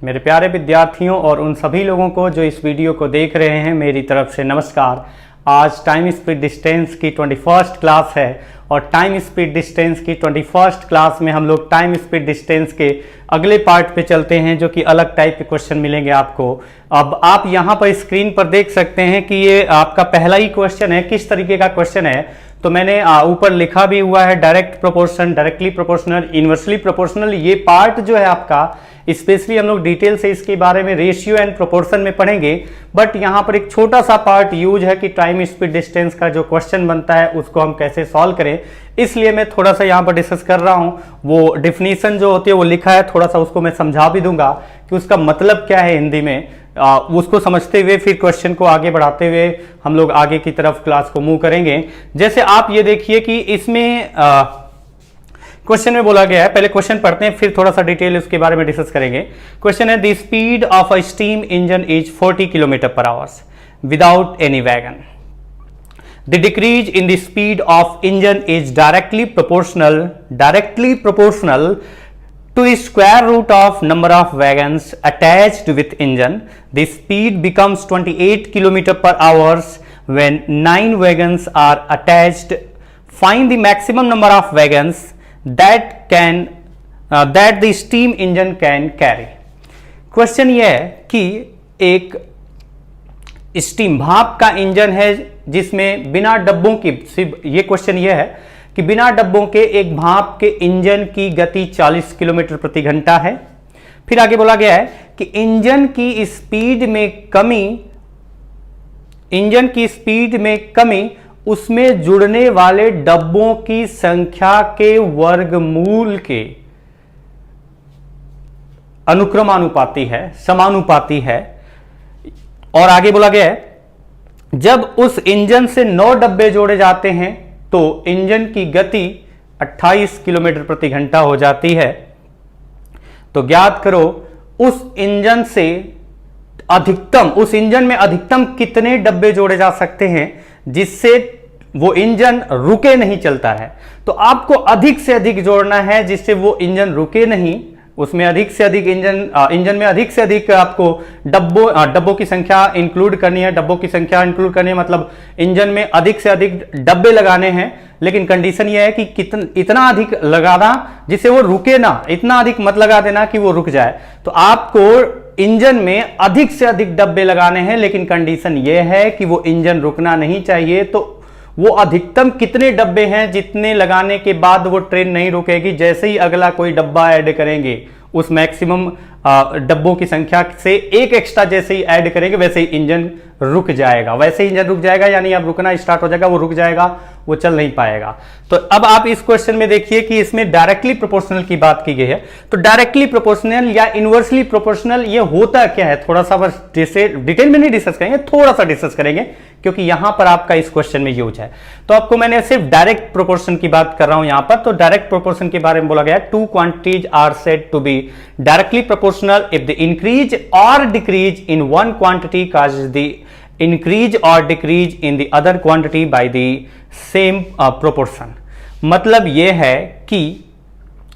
मेरे प्यारे विद्यार्थियों और उन सभी लोगों को जो इस वीडियो को देख रहे हैं, मेरी तरफ से नमस्कार। आज टाइम स्पीड डिस्टेंस की 21st क्लास है और टाइम स्पीड डिस्टेंस की 21st क्लास में हम लोग टाइम स्पीड डिस्टेंस के अगले पार्ट पे चलते हैं, जो कि अलग टाइप के क्वेश्चन मिलेंगे आपको। अब आप यहाँ पर स्क्रीन पर देख सकते हैं कि ये आपका पहला ही क्वेश्चन है। किस तरीके का क्वेश्चन है तो मैंने ऊपर लिखा भी हुआ है, direct proportion, directly proportional, inversely proportional. ये पार्ट जो है आपका स्पेशली हम लोग डिटेल से इसके बारे में रेशियो एंड प्रोपोर्शन में पढ़ेंगे, बट यहाँ पर एक छोटा सा पार्ट यूज है कि टाइम स्पीड डिस्टेंस का जो क्वेश्चन बनता है उसको हम कैसे सॉल्व करें। इसलिए मैं थोड़ा सा यहाँ पर डिस्कस कर रहा हूँ। वो डिफिनीशन जो होती है वो लिखा है, थोड़ा सा उसको मैं समझा भी दूंगा कि उसका मतलब क्या है हिंदी में। उसको समझते हुए फिर क्वेश्चन को आगे बढ़ाते हुए हम लोग आगे की तरफ क्लास को मूव करेंगे। जैसे आप ये देखिए कि इसमें क्वेश्चन में बोला गया है, पहले क्वेश्चन पढ़ते हैं फिर थोड़ा सा डिटेल उसके बारे में डिस्कस करेंगे। क्वेश्चन है, the speed of a steam engine is 40 km/h without any wagon. The decrease in the speed of engine is directly proportional to the square root of number of wagons attached with engine. The speed becomes 28 km/h when 9 wagons are attached. Find the maximum number of wagons that the steam engine can carry. Question ये है कि एक steam भाप का engine है जिसमें बिना डब्बों की, सिर्फ ये क्वेश्चन ये है कि बिना डब्बों के एक भाप के इंजन की गति 40 किलोमीटर प्रति घंटा है। फिर आगे बोला गया है कि इंजन की स्पीड में कमी उसमें जुड़ने वाले डब्बों की संख्या के वर्गमूल के अनुक्रमानुपाती है, समानुपाती है। और आगे बोला गया है, जब उस इंजन से 9 डब्बे जोड़े जाते हैं तो इंजन की गति 28 किलोमीटर प्रति घंटा हो जाती है। तो ज्ञात करो उस इंजन में अधिकतम कितने डब्बे जोड़े जा सकते हैं जिससे वो इंजन रुके नहीं, चलता है। तो आपको अधिक से अधिक जोड़ना है जिससे वो इंजन रुके नहीं। उसमें अधिक से अधिक इंजन में अधिक से अधिक आपको डब्बों की संख्या इंक्लूड करनी है। डब्बों की संख्या इंक्लूड करनी है मतलब इंजन में अधिक से अधिक डब्बे लगाने हैं, लेकिन कंडीशन यह है कि इतना अधिक लगाना जिससे वो रुके ना, इतना अधिक मत लगा देना कि वो रुक जाए। तो आपको इंजन में अधिक से अधिक डब्बे लगाने हैं, लेकिन कंडीशन यह है कि वो इंजन रुकना नहीं चाहिए। तो वो अधिकतम कितने डब्बे हैं जितने लगाने के बाद वो ट्रेन नहीं रुकेगी। जैसे ही अगला कोई डब्बा ऐड करेंगे उस मैक्सिमम डब्बों की संख्या से एक एक्स्ट्रा जैसे ही ऐड करेंगे वैसे ही इंजन रुक जाएगा। यानी अब रुकना स्टार्ट हो जाएगा, वो रुक जाएगा, वो चल नहीं पाएगा। तो अब आप इस क्वेश्चन में देखिए कि इसमें डायरेक्टली प्रोपोर्शनल की बात की गई है। तो डायरेक्टली प्रोपोर्शनल या इनवर्सली प्रोपोर्शनल ये होता क्या है, थोड़ा सा बस डिटेल में नहीं डिस्कस करेंगे, थोड़ा सा डिस्कस करेंगे क्योंकि यहां पर आपका इस क्वेश्चन में यूज है। तो आपको मैंने सिर्फ डायरेक्ट प्रोपोर्शन की बात कर रहा हूं यहां पर। तो डायरेक्ट प्रोपोर्शन के बारे में बोला गया, 2 quantities are said to be directly proportional if the increase or decrease in one quantity causes the increase or decrease in the other quantity by the same proportion। मतलब यह है कि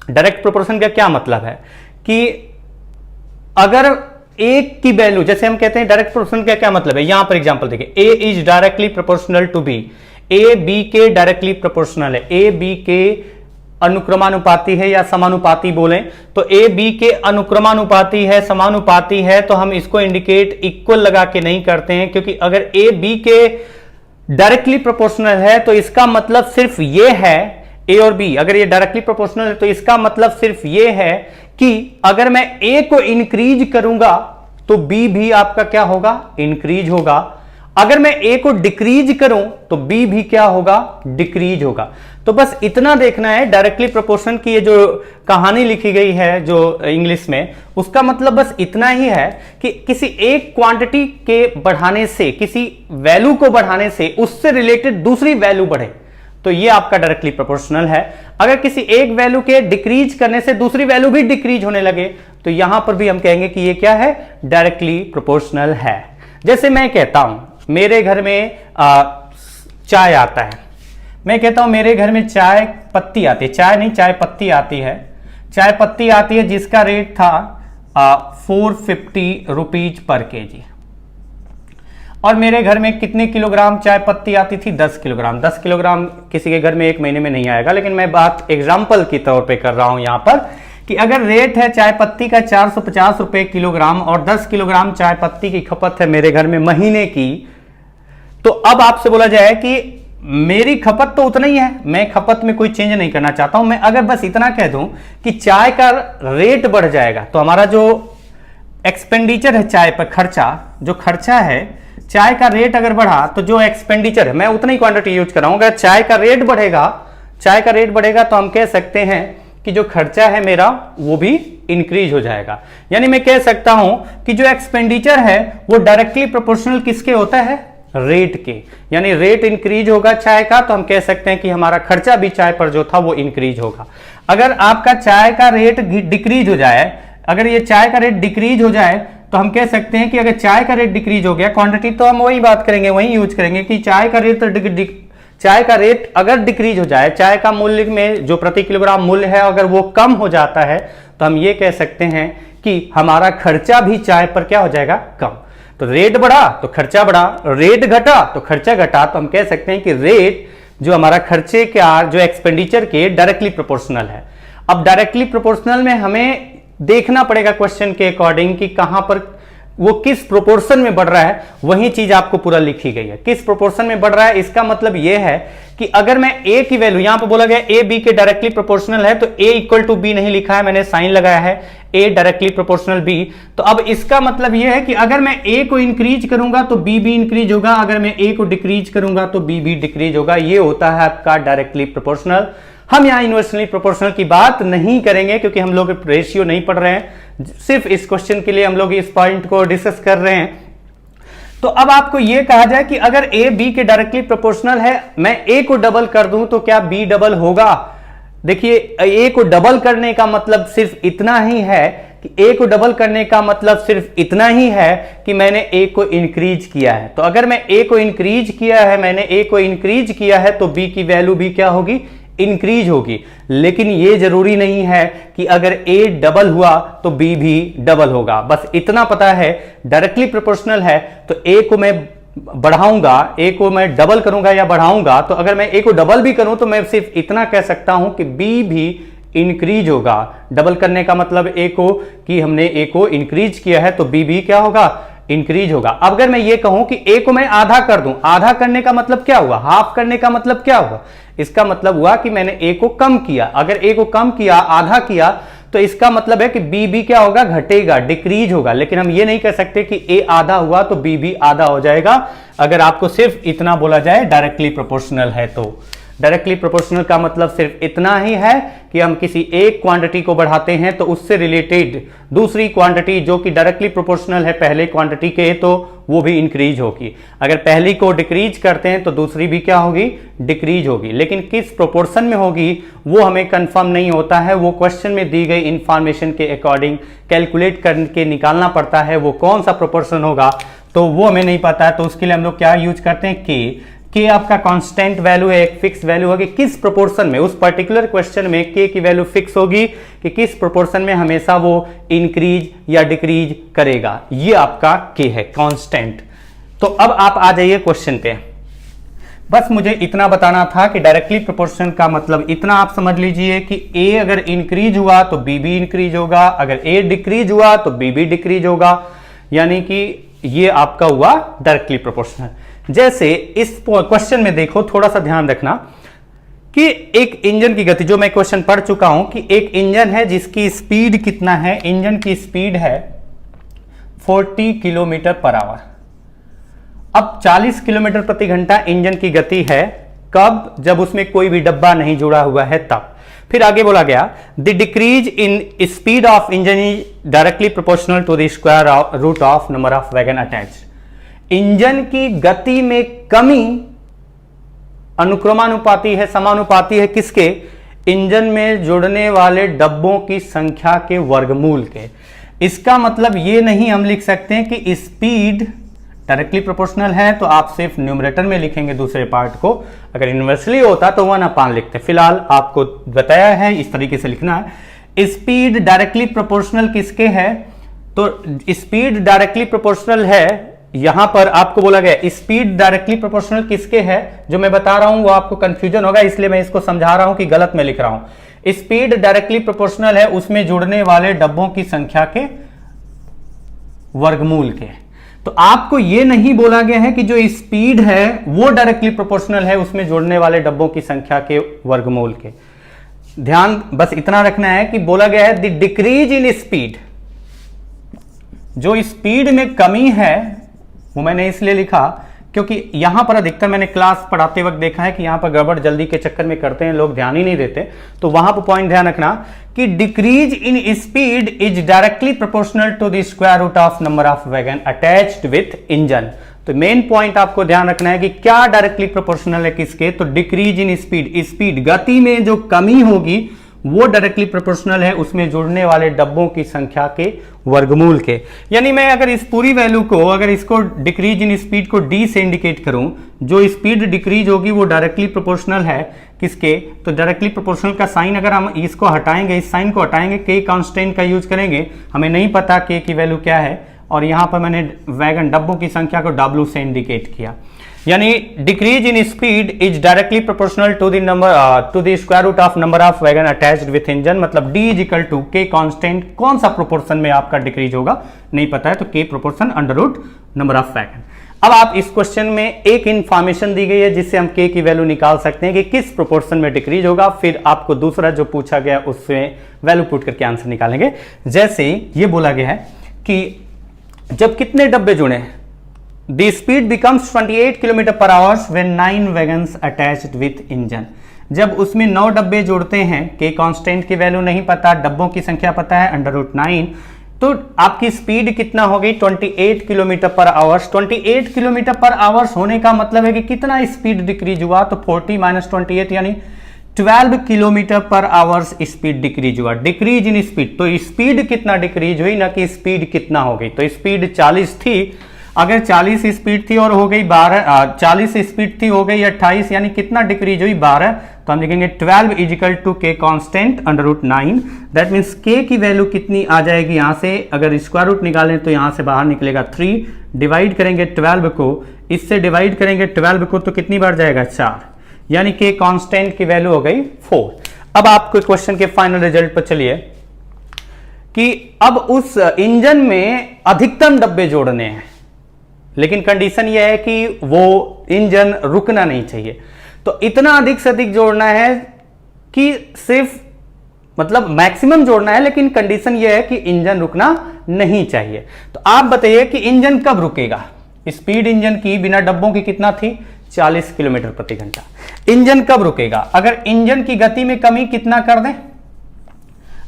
डायरेक्ट प्रोपोर्शन का क्या मतलब है कि अगर एक की वैल्यू, जैसे हम कहते हैं डायरेक्ट प्रोपोर्शन का क्या मतलब है, यहां पर एग्जांपल देखिए, A is directly proportional to B. A B के डायरेक्टली प्रोपोर्शनल है, ए बी के अनुक्रमानुपाती है या समानुपाती बोलें तो ए बी के अनुक्रमानुपाती है, समानुपाती है, तो हम इसको इंडिकेट इक्वल लगा के नहीं करते हैं, क्योंकि अगर ए बी के डायरेक्टली प्रोपोर्शनल है तो इसका मतलब सिर्फ ये है, ए और बी अगर ये डायरेक्टली प्रोपोर्शनल है तो इसका मतलब सिर्फ ये है कि अगर मैं ए को इंक्रीज करूंगा तो बी भी आपका क्या होगा, इंक्रीज होगा। अगर मैं ए को डिक्रीज करूं तो बी भी क्या होगा, डिक्रीज होगा। तो बस इतना देखना है डायरेक्टली प्रोपोर्शन की ये जो कहानी लिखी गई है जो इंग्लिश में, उसका मतलब बस इतना ही है कि किसी एक क्वांटिटी के बढ़ाने से, किसी वैल्यू को बढ़ाने से उससे रिलेटेड दूसरी वैल्यू बढ़े तो ये आपका डायरेक्टली प्रोपोर्शनल है। अगर किसी एक वैल्यू के डिक्रीज करने से दूसरी वैल्यू भी डिक्रीज होने लगे तो यहां पर भी हम कहेंगे कि ये क्या है, डायरेक्टली प्रोपोर्शनल है। जैसे मैं कहता हूं मेरे घर में चाय आता है, मैं कहता हूं मेरे घर में चाय पत्ती आती है, चाय नहीं चाय पत्ती आती है, चाय पत्ती आती है जिसका रेट था 450 रुपीज पर केजी। और मेरे घर में कितने किलोग्राम चाय पत्ती आती थी? 10 किलोग्राम। 10 किलोग्राम किसी के घर में एक महीने में नहीं आएगा, लेकिन मैं बात एग्जाम्पल की तौर पे कर रहा हूं यहां पर कि अगर रेट है चाय पत्ती का 450 रुपए किलोग्राम और 10 किलोग्राम चाय पत्ती की खपत है मेरे घर में महीने की, तो अब आपसे बोला जाए कि मेरी खपत तो उतना ही है, मैं खपत में कोई चेंज नहीं करना चाहता हूं। मैं अगर बस इतना कह दूं कि चाय का रेट बढ़ जाएगा तो हमारा जो एक्सपेंडिचर है चाय पर, जो खर्चा है, चाय का रेट अगर बढ़ा तो जो एक्सपेंडिचर है, मैं उतना ही क्वांटिटी यूज कर रहा हूं। अगर चाय का रेट बढ़ेगा तो हम कह सकते हैं कि जो खर्चा है मेरा वो भी इंक्रीज हो जाएगा। यानी मैं कह सकता हूं कि जो एक्सपेंडिचर है वो डायरेक्टली प्रोपोर्शनल किसके होता है? रेट के। यानी रेट इंक्रीज होगा चाय का तो हम कह सकते हैं कि हमारा खर्चा भी चाय पर जो था वो इंक्रीज होगा। अगर आपका चाय का रेट डिक्रीज हो जाए, अगर ये चाय का रेट डिक्रीज हो जाए तो हम कह सकते हैं कि अगर चाय का रेट डिक्रीज हो गया, क्वांटिटी तो हम वही बात करेंगे, वही यूज करेंगे कि चाय का रेट अगर डिक्रीज हो जाए, चाय का मूल्य में जो प्रति किलोग्राम मूल्य है अगर वो कम हो जाता है तो हम ये कह सकते हैं कि हमारा खर्चा भी चाय पर क्या हो जाएगा? कम। तो रेट बढ़ा तो खर्चा बढ़ा, रेट घटा तो खर्चा घटा, तो हम कह सकते हैं कि रेट जो हमारा खर्चे का जो एक्सपेंडिचर के डायरेक्टली प्रोपोर्शनल है। अब डायरेक्टली प्रोपोर्शनल में हमें देखना पड़ेगा क्वेश्चन के अकॉर्डिंग कि कहां पर वो किस प्रोपोर्शन में बढ़ रहा है, वही चीज आपको पूरा लिखी गई है। किस प्रोपोर्शन में बढ़ रहा है इसका मतलब यह है कि अगर मैं ए की वैल्यू, यहां पर बोला गया ए बी के डायरेक्टली प्रोपोर्शनल है तो ए इक्वल टू बी नहीं लिखा है, मैंने साइन लगाया है ए डायरेक्टली प्रोपोर्शनल बी। तो अब इसका मतलब यह है कि अगर मैं ए को इंक्रीज करूंगा तो बी भी इंक्रीज होगा, अगर मैं ए को डिक्रीज करूंगा तो बी भी डिक्रीज होगा। ये होता है आपका डायरेक्टली प्रोपोर्शनल। हम यहां इनवर्सली प्रोपोर्शनल की बात नहीं करेंगे क्योंकि हम लोग रेशियो नहीं पढ़ रहे हैं, सिर्फ इस क्वेश्चन के लिए हम लोग इस पॉइंट को डिस्कस कर रहे हैं। तो अब आपको यह कहा जाए कि अगर ए बी के डायरेक्टली प्रोपोर्शनल है, मैं ए को डबल कर दूं तो क्या बी डबल होगा? देखिए, ए को डबल करने का मतलब सिर्फ इतना ही है कि ए को डबल करने का मतलब सिर्फ इतना ही है कि मैंने ए को इंक्रीज किया है। तो अगर मैं ए को इंक्रीज किया है, मैंने ए को इंक्रीज किया है तो बी की वैल्यू भी क्या होगी? इंक्रीज होगी। लेकिन यह जरूरी नहीं है कि अगर ए डबल हुआ तो बी भी डबल होगा। बस इतना पता है डायरेक्टली प्रोपोर्शनल है तो ए को मैं बढ़ाऊंगा, ए को मैं डबल करूंगा या बढ़ाऊंगा, तो अगर मैं ए को डबल भी करूं तो मैं सिर्फ इतना कह सकता हूं कि बी भी इंक्रीज होगा। डबल करने का मतलब ए को कि हमने ए को इंक्रीज किया है तो बी भी क्या होगा? इंक्रीज होगा। अब अगर मैं ये कहूं कि ए को मैं आधा कर दूं, आधा करने का मतलब क्या हुआ? हाफ करने का मतलब क्या हुआ? इसका मतलब हुआ कि मैंने ए को कम किया। अगर ए को कम किया, आधा किया, तो इसका मतलब है कि बी भी क्या होगा? घटेगा, डिक्रीज होगा। लेकिन हम ये नहीं कह सकते कि ए आधा हुआ तो बी भी आधा हो जाएगा। अगर आपको सिर्फ इतना बोला जाए डायरेक्टली प्रोपोर्शनल है तो। डायरेक्टली प्रोपोर्शनल का मतलब सिर्फ इतना ही है कि हम किसी एक क्वांटिटी को बढ़ाते हैं तो उससे रिलेटेड दूसरी क्वांटिटी जो कि डायरेक्टली प्रोपोर्शनल है पहले क्वांटिटी के, तो वो भी इंक्रीज होगी। अगर पहली को डिक्रीज करते हैं तो दूसरी भी क्या होगी? डिक्रीज होगी। लेकिन किस प्रोपोर्शन में होगी वो हमें कंफर्म नहीं होता है, वो क्वेश्चन में दी गई इंफॉर्मेशन के अकॉर्डिंग कैलकुलेट करके निकालना पड़ता है वो कौन सा प्रोपोर्शन होगा, तो वो हमें नहीं पता है। तो उसके लिए हम लोग क्या यूज करते हैं? के आपका कांस्टेंट वैल्यू है, एक फिक्स वैल्यू होगी। किस प्रोपोर्शन में उस पर्टिकुलर क्वेश्चन में के की वैल्यू फिक्स होगी कि किस प्रोपोर्शन में हमेशा वो इंक्रीज या डिक्रीज करेगा, ये आपका के है, कांस्टेंट। तो अब आप आ जाइए क्वेश्चन पे। बस मुझे इतना बताना था कि डायरेक्टली प्रोपोर्शन का मतलब इतना आप समझ लीजिए कि ए अगर इंक्रीज हुआ तो बी भी इंक्रीज होगा, अगर ए डिक्रीज हुआ तो बी भी डिक्रीज होगा। यानी कि ये आपका हुआ डायरेक्टली प्रोपोर्शनल। जैसे इस क्वेश्चन में देखो, थोड़ा सा ध्यान रखना कि एक इंजन की गति, जो मैं क्वेश्चन पढ़ चुका हूं कि एक इंजन है जिसकी स्पीड कितना है? इंजन की स्पीड है 40 किलोमीटर पर आवर। अब 40 किलोमीटर प्रति घंटा इंजन की गति है, कब? जब उसमें कोई भी डब्बा नहीं जुड़ा हुआ है तब। फिर आगे बोला गया the decrease in speed of engine is directly proportional to the square root of number of wagon attached. Engine की गति में कमी अनुक्रमानुपाती है, समानुपाती है किसके? इंजन में जुड़ने वाले डब्बों की संख्या के वर्गमूल के। इसका मतलब ये नहीं हम लिख सकते हैं कि स्पीड डायरेक्टली प्रोपोर्शनल है तो आप सिर्फ न्यूमरेटर में लिखेंगे दूसरे पार्ट को, अगर इन्वर्सली होता तो 1/, लिखते। फिलहाल आपको बताया है इस तरीके से लिखना है। स्पीड डायरेक्टली प्रोपोर्शनल किसके है? तो स्पीड डायरेक्टली प्रोपोर्शनल है, यहां पर आपको बोला गया स्पीड डायरेक्टली प्रोपोर्शनल किसके है, जो मैं बता रहा हूं वो आपको कंफ्यूजन होगा, इसलिए मैं इसको समझा रहा हूं कि गलत मैं लिख रहा हूं। स्पीड डायरेक्टली प्रोपोर्शनल है उसमें जुड़ने वाले डब्बों की संख्या के वर्गमूल के। तो आपको यह नहीं बोला गया है कि जो स्पीड है वो डायरेक्टली प्रोपोर्शनल है उसमें जुड़ने वाले डब्बों की संख्या के वर्गमूल के। ध्यान बस इतना रखना है कि बोला गया है द डिक्रीज इन स्पीड, जो स्पीड में कमी है वो मैंने इसलिए लिखा क्योंकि यहां पर अधिकतर मैंने क्लास पढ़ाते वक्त देखा है कि यहां पर गड़बड़ जल्दी के चक्कर में करते हैं लोग, ध्यान ही नहीं देते। तो वहां पर पॉइंट ध्यान रखना कि decrease in speed is directly proportional to the square root of number of wagon attached with engine. तो मेन पॉइंट आपको ध्यान रखना है कि क्या डायरेक्टली प्रोपोर्शनल है किसके, तो डिक्रीज इन स्पीड, स्पीड गति में जो कमी होगी वो डायरेक्टली प्रोपोर्शनल है उसमें जुड़ने वाले डब्बों की संख्या के वर्गमूल के। यानी मैं अगर इस पूरी वैल्यू को, अगर इसको डिक्रीज इन स्पीड को डी से इंडिकेट करूं, जो स्पीड डिक्रीज होगी वो डायरेक्टली प्रोपोर्शनल है किसके, तो डायरेक्टली प्रोपोर्शनल का साइन अगर हम इसको हटाएंगे, इस साइन को हटाएंगे, के कांस्टेंट का यूज करेंगे, हमें नहीं पता के की वैल्यू क्या है, और यहां पर मैंने वैगन डब्बों की संख्या को W से इंडिकेट किया। यानी decrease in speed is directly proportional to the number to the square root of number of wagon attached with engine, मतलब D is equal to K constant, कौन सा प्रोपोर्शन में आपका डिक्रीज होगा नहीं पता है, तो K proportion under root number of wagon. अब आप इस क्वेश्चन में एक इंफॉर्मेशन दी गई है जिससे हम के की वैल्यू निकाल सकते हैं कि किस प्रोपोर्शन में डिक्रीज होगा, फिर आपको दूसरा जो पूछा गया उससे वैल्यू पुट करके आंसर निकालेंगे। जैसे ये बोला गया है कि जब कितने डब्बे जुड़े, द स्पीड बिकम्स 28 किलोमीटर पर hours when 9 wagons attached with engine. जब उसमें 9 डब्बे जोड़ते हैं, के कांस्टेंट की वैल्यू नहीं पता, डब्बों की संख्या पता है अंडर रूट 9, तो आपकी स्पीड कितना हो गई 28 किलोमीटर पर आवर्स। 28 किलोमीटर पर आवर्स होने का मतलब है कि कितना स्पीड डिक्रीज हुआ, तो 40 माइनस 28 यानी 12 किलोमीटर पर आवर्स स्पीड डिक्रीज हुआ। डिक्रीज इन स्पीड, तो स्पीड कितना डिक्रीज हुई ना कि स्पीड कितना हो गई। तो स्पीड 40 थी, अगर 40 स्पीड थी और हो गई 12, 40 स्पीड थी हो गई 28, यानी कितना डिक्रीज हुई 12, तो हम लिखेंगे 12 is equal to K constant under root 9। That means K की वैल्यू कितनी आ जाएगी, यहां से अगर स्क्वायर रूट निकालें तो यहां से बाहर निकलेगा 3, डिवाइड करेंगे 12 को, इससे डिवाइड करेंगे 12 को तो कितनी बार जाएगा 4, यानी के कांस्टेंट की वैल्यू हो गई 4। अब आपको क्वेश्चन के फाइनल रिजल्ट पर चलिए कि अब उस इंजन में अधिकतम डब्बे जोड़ने हैं, लेकिन कंडीशन यह है कि वो इंजन रुकना नहीं चाहिए। तो इतना अधिक से अधिक जोड़ना है कि सिर्फ मतलब मैक्सिमम जोड़ना है, लेकिन कंडीशन यह है कि इंजन रुकना नहीं चाहिए। तो आप बताइए कि इंजन कब रुकेगा। स्पीड इंजन की बिना डब्बों की कितना थी 40 किलोमीटर प्रति घंटा। इंजन कब रुकेगा, अगर इंजन की गति में कमी कितना कर दें,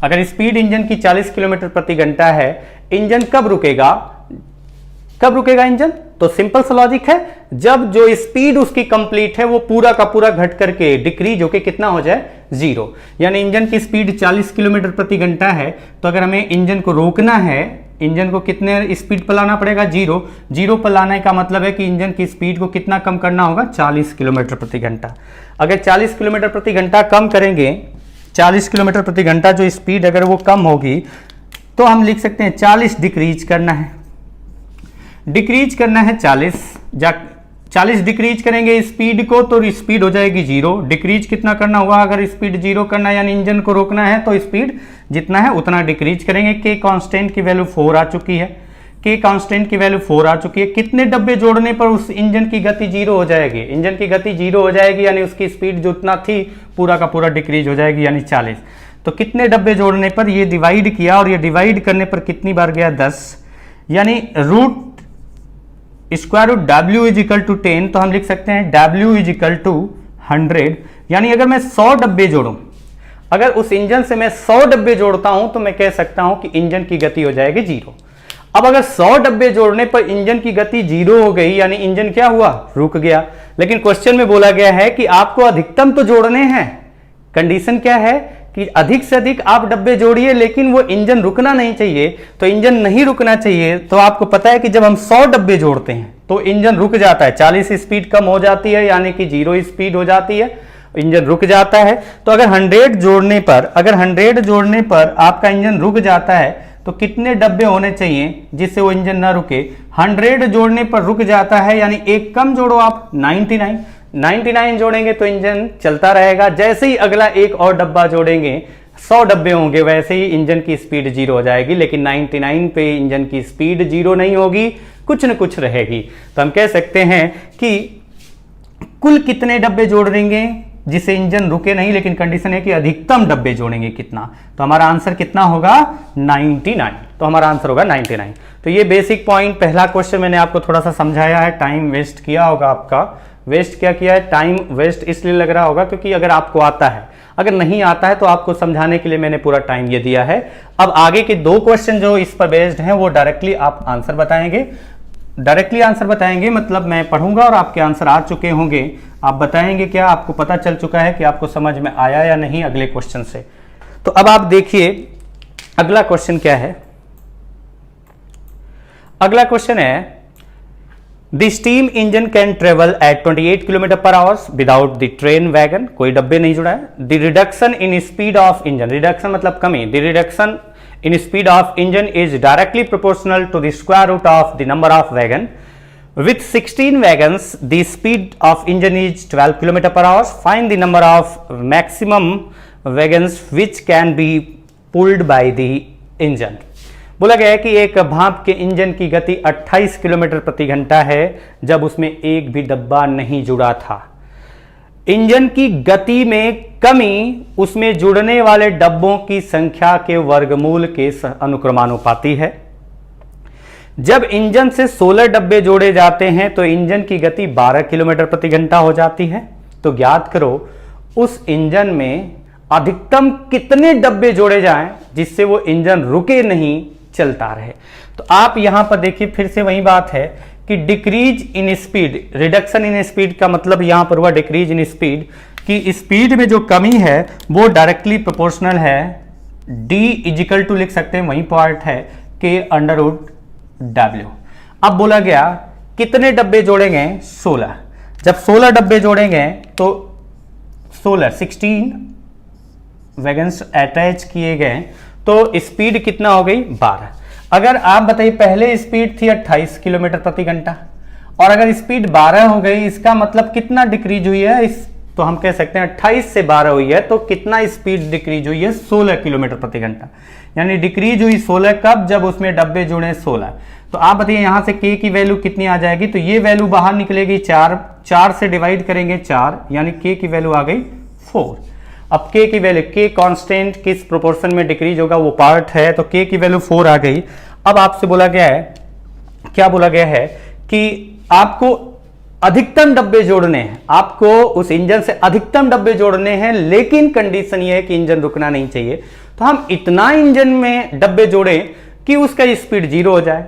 अगर स्पीड इंजन की 40 किलोमीटर प्रति घंटा है, इंजन कब रुकेगा, कब रुकेगा इंजन, तो सिंपल सा लॉजिक है, जब जो स्पीड उसकी कंप्लीट है वो पूरा का पूरा घट करके डिक्रीज होके कितना हो जाए 0। यानी इंजन की स्पीड 40 किलोमीटर प्रति घंटा है, तो अगर हमें इंजन को रोकना है, इंजन को कितने स्पीड पर लाना पड़ेगा 0 पर लाने का मतलब है कि इंजन की स्पीड को कितना कम करना होगा 40 किलोमीटर प्रति घंटा। अगर 40 किलोमीटर प्रति घंटा कम करेंगे, 40 किलोमीटर प्रति घंटा जो स्पीड अगर वो कम होगी तो हम लिख सकते हैं 40 डिक्रीज करना है, डिक्रीज करना है 40 डिक्रीज करेंगे स्पीड को तो स्पीड हो जाएगी 0। डिक्रीज कितना करना हुआ, अगर स्पीड 0 करना है यानी इंजन को रोकना है तो स्पीड जितना है उतना डिक्रीज करेंगे। के कांस्टेंट की वैल्यू 4 आ चुकी है, के कांस्टेंट की वैल्यू 4 आ चुकी है। कितने डब्बे जोड़ने पर उस इंजन की गति 0 हो जाएगी, इंजन की गति 0 हो जाएगी, यानी उसकी स्पीड जितना थी पूरा का पूरा डिक्रीज हो जाएगी, यानी 40। तो कितने डब्बे जोड़ने पर, ये डिवाइड किया और ये डिवाइड करने पर कितनी बार गया 10, यानी root square root W is equal to 10, तो हम लिख सकते हैं W इज इक्वल टू 100। यानी अगर मैं 100 डब्बे जोड़ूं, अगर उस इंजन से मैं 100 डब्बे जोड़ता हूं तो मैं कह सकता हूं कि इंजन की गति हो जाएगी 0। अब अगर 100 डब्बे जोड़ने पर इंजन की गति 0 हो गई, यानी इंजन क्या हुआ, रुक गया। लेकिन क्वेश्चन में बोला गया है कि आपको अधिकतम तो जोड़ने हैं, कंडीशन क्या है कि अधिक से अधिक आप डब्बे जोड़िए, लेकिन वो इंजन रुकना नहीं चाहिए। तो इंजन नहीं रुकना चाहिए, तो आपको पता है कि जब हम 100 डब्बे जोड़ते हैं तो इंजन रुक जाता है, 40 स्पीड कम हो जाती है, यानी कि 0 स्पीड हो जाती है, इंजन रुक जाता है। तो अगर 100 जोड़ने पर, अगर 100 जोड़ने पर आपका इंजन रुक जाता है तो कितने डब्बे होने चाहिए जिससे वो इंजन ना रुके? 100 जोड़ने पर रुक जाता है, यानी एक कम जोड़ो आप 99 जोड़ेंगे तो इंजन चलता रहेगा। जैसे ही अगला एक और डब्बा जोड़ेंगे, 100 डब्बे होंगे, वैसे ही इंजन की स्पीड 0 हो जाएगी। लेकिन 99 पे इंजन की स्पीड 0 नहीं होगी, कुछ न कुछ रहेगी। तो हम कह सकते हैं कि कुल कितने डब्बे जोड़ देंगे जिससे इंजन रुके नहीं, लेकिन कंडीशन है कि अधिकतम डब्बे जोड़ेंगे कितना। तो हमारा आंसर कितना होगा? 99। तो हमारा आंसर होगा 99। तो ये बेसिक पॉइंट, पहला क्वेश्चन मैंने आपको थोड़ा सा समझाया है। टाइम वेस्ट किया होगा आपका। वेस्ट क्या किया है? टाइम वेस्ट इसलिए लग रहा होगा क्योंकि अगर आपको आता है, अगर नहीं आता है तो आपको समझाने के लिए मैंने पूरा टाइम ये दिया है। अब आगे के 2 क्वेश्चन जो इस पर बेस्ड हैं वो डायरेक्टली आप आंसर बताएंगे। डायरेक्टली आंसर बताएंगे मतलब मैं पढ़ूंगा और आपके आंसर आ चुके होंगे, आप बताएंगे क्या, आपको पता चल चुका है कि आपको समझ में आया या नहीं अगले क्वेश्चन से। तो अब आप देखिए अगला क्वेश्चन क्या है। अगला क्वेश्चन है, the steam engine can travel eight 28 kilometre पर hours without the train wagon. कोई डब्बे नहीं जुड़ा है। The reduction in speed of engine, reduction मतलब कमी, the reduction in speed of engine is directly proportional to the square root of the number of wagon. With 16 wagons, the speed of engine is 12 km per hour. Find the number of maximum wagons which can be pulled by the engine. बोला गया है कि एक भाप के engine की गति 28 kilometre प्रति घंटा है जब उसमें एक भी डब्बा नहीं जुड़ा था। इंजन की गति में कमी उसमें जुड़ने वाले डब्बों की संख्या के वर्गमूल के अनुक्रमानुपाती है। जब इंजन से 16 डब्बे जोड़े जाते हैं तो इंजन की गति 12 किलोमीटर प्रति घंटा हो जाती है। तो ज्ञात करो उस इंजन में अधिकतम कितने डब्बे जोड़े जाएं जिससे वो इंजन रुके नहीं, चलता रहे। तो आप यहां पर देखिए फिर से वही बात है कि decrease in speed, reduction in speed का मतलब यहां पर हुआ डिक्रीज इन स्पीड, कि स्पीड में जो कमी है वो डायरेक्टली प्रोपोर्शनल है डी इजिकल टू लिख सकते हैं, वही पार्ट है के अंडर रूट डब्ल्यू। अब बोला गया कितने डब्बे जोड़ेंगे? 16। जब 16 डब्बे जोड़ेंगे तो 16 वैगन्स अटैच किए गए तो स्पीड कितना हो गई? 12। अगर आप बताइए पहले स्पीड थी 28 किलोमीटर प्रति घंटा और अगर स्पीड 12 हो गई, इसका मतलब कितना डिक्रीज हुई है? तो हम कह सकते हैं 28 से 12 हुई है तो कितना स्पीड डिक्रीज हुई है? 16 किलोमीटर प्रति घंटा। यानी डिक्रीज हुई 16 कब? जब उसमें डब्बे जुड़े 16। तो आप बताइए यहां से k की वैल्यू कितनी आ जाएगी? तो ये वैल्यू बाहर निकलेगी 4 से डिवाइड करेंगे 4, यानी k की वैल्यू आ गई 4। अब k की वैल्यू, k कांस्टेंट किस प्रोपोर्शन में डिक्रीज होगा वो पार्ट है, तो k की वैल्यू 4 आ गई। अब आपसे बोला गया है, क्या बोला गया है कि आपको अधिकतम डब्बे जोड़ने हैं, आपको उस इंजन से अधिकतम डब्बे जोड़ने हैं, लेकिन कंडीशन ये है कि इंजन रुकना नहीं चाहिए। तो हम इतना इंजन में डब्बे जोड़ें कि उसका स्पीड 0 हो जाए।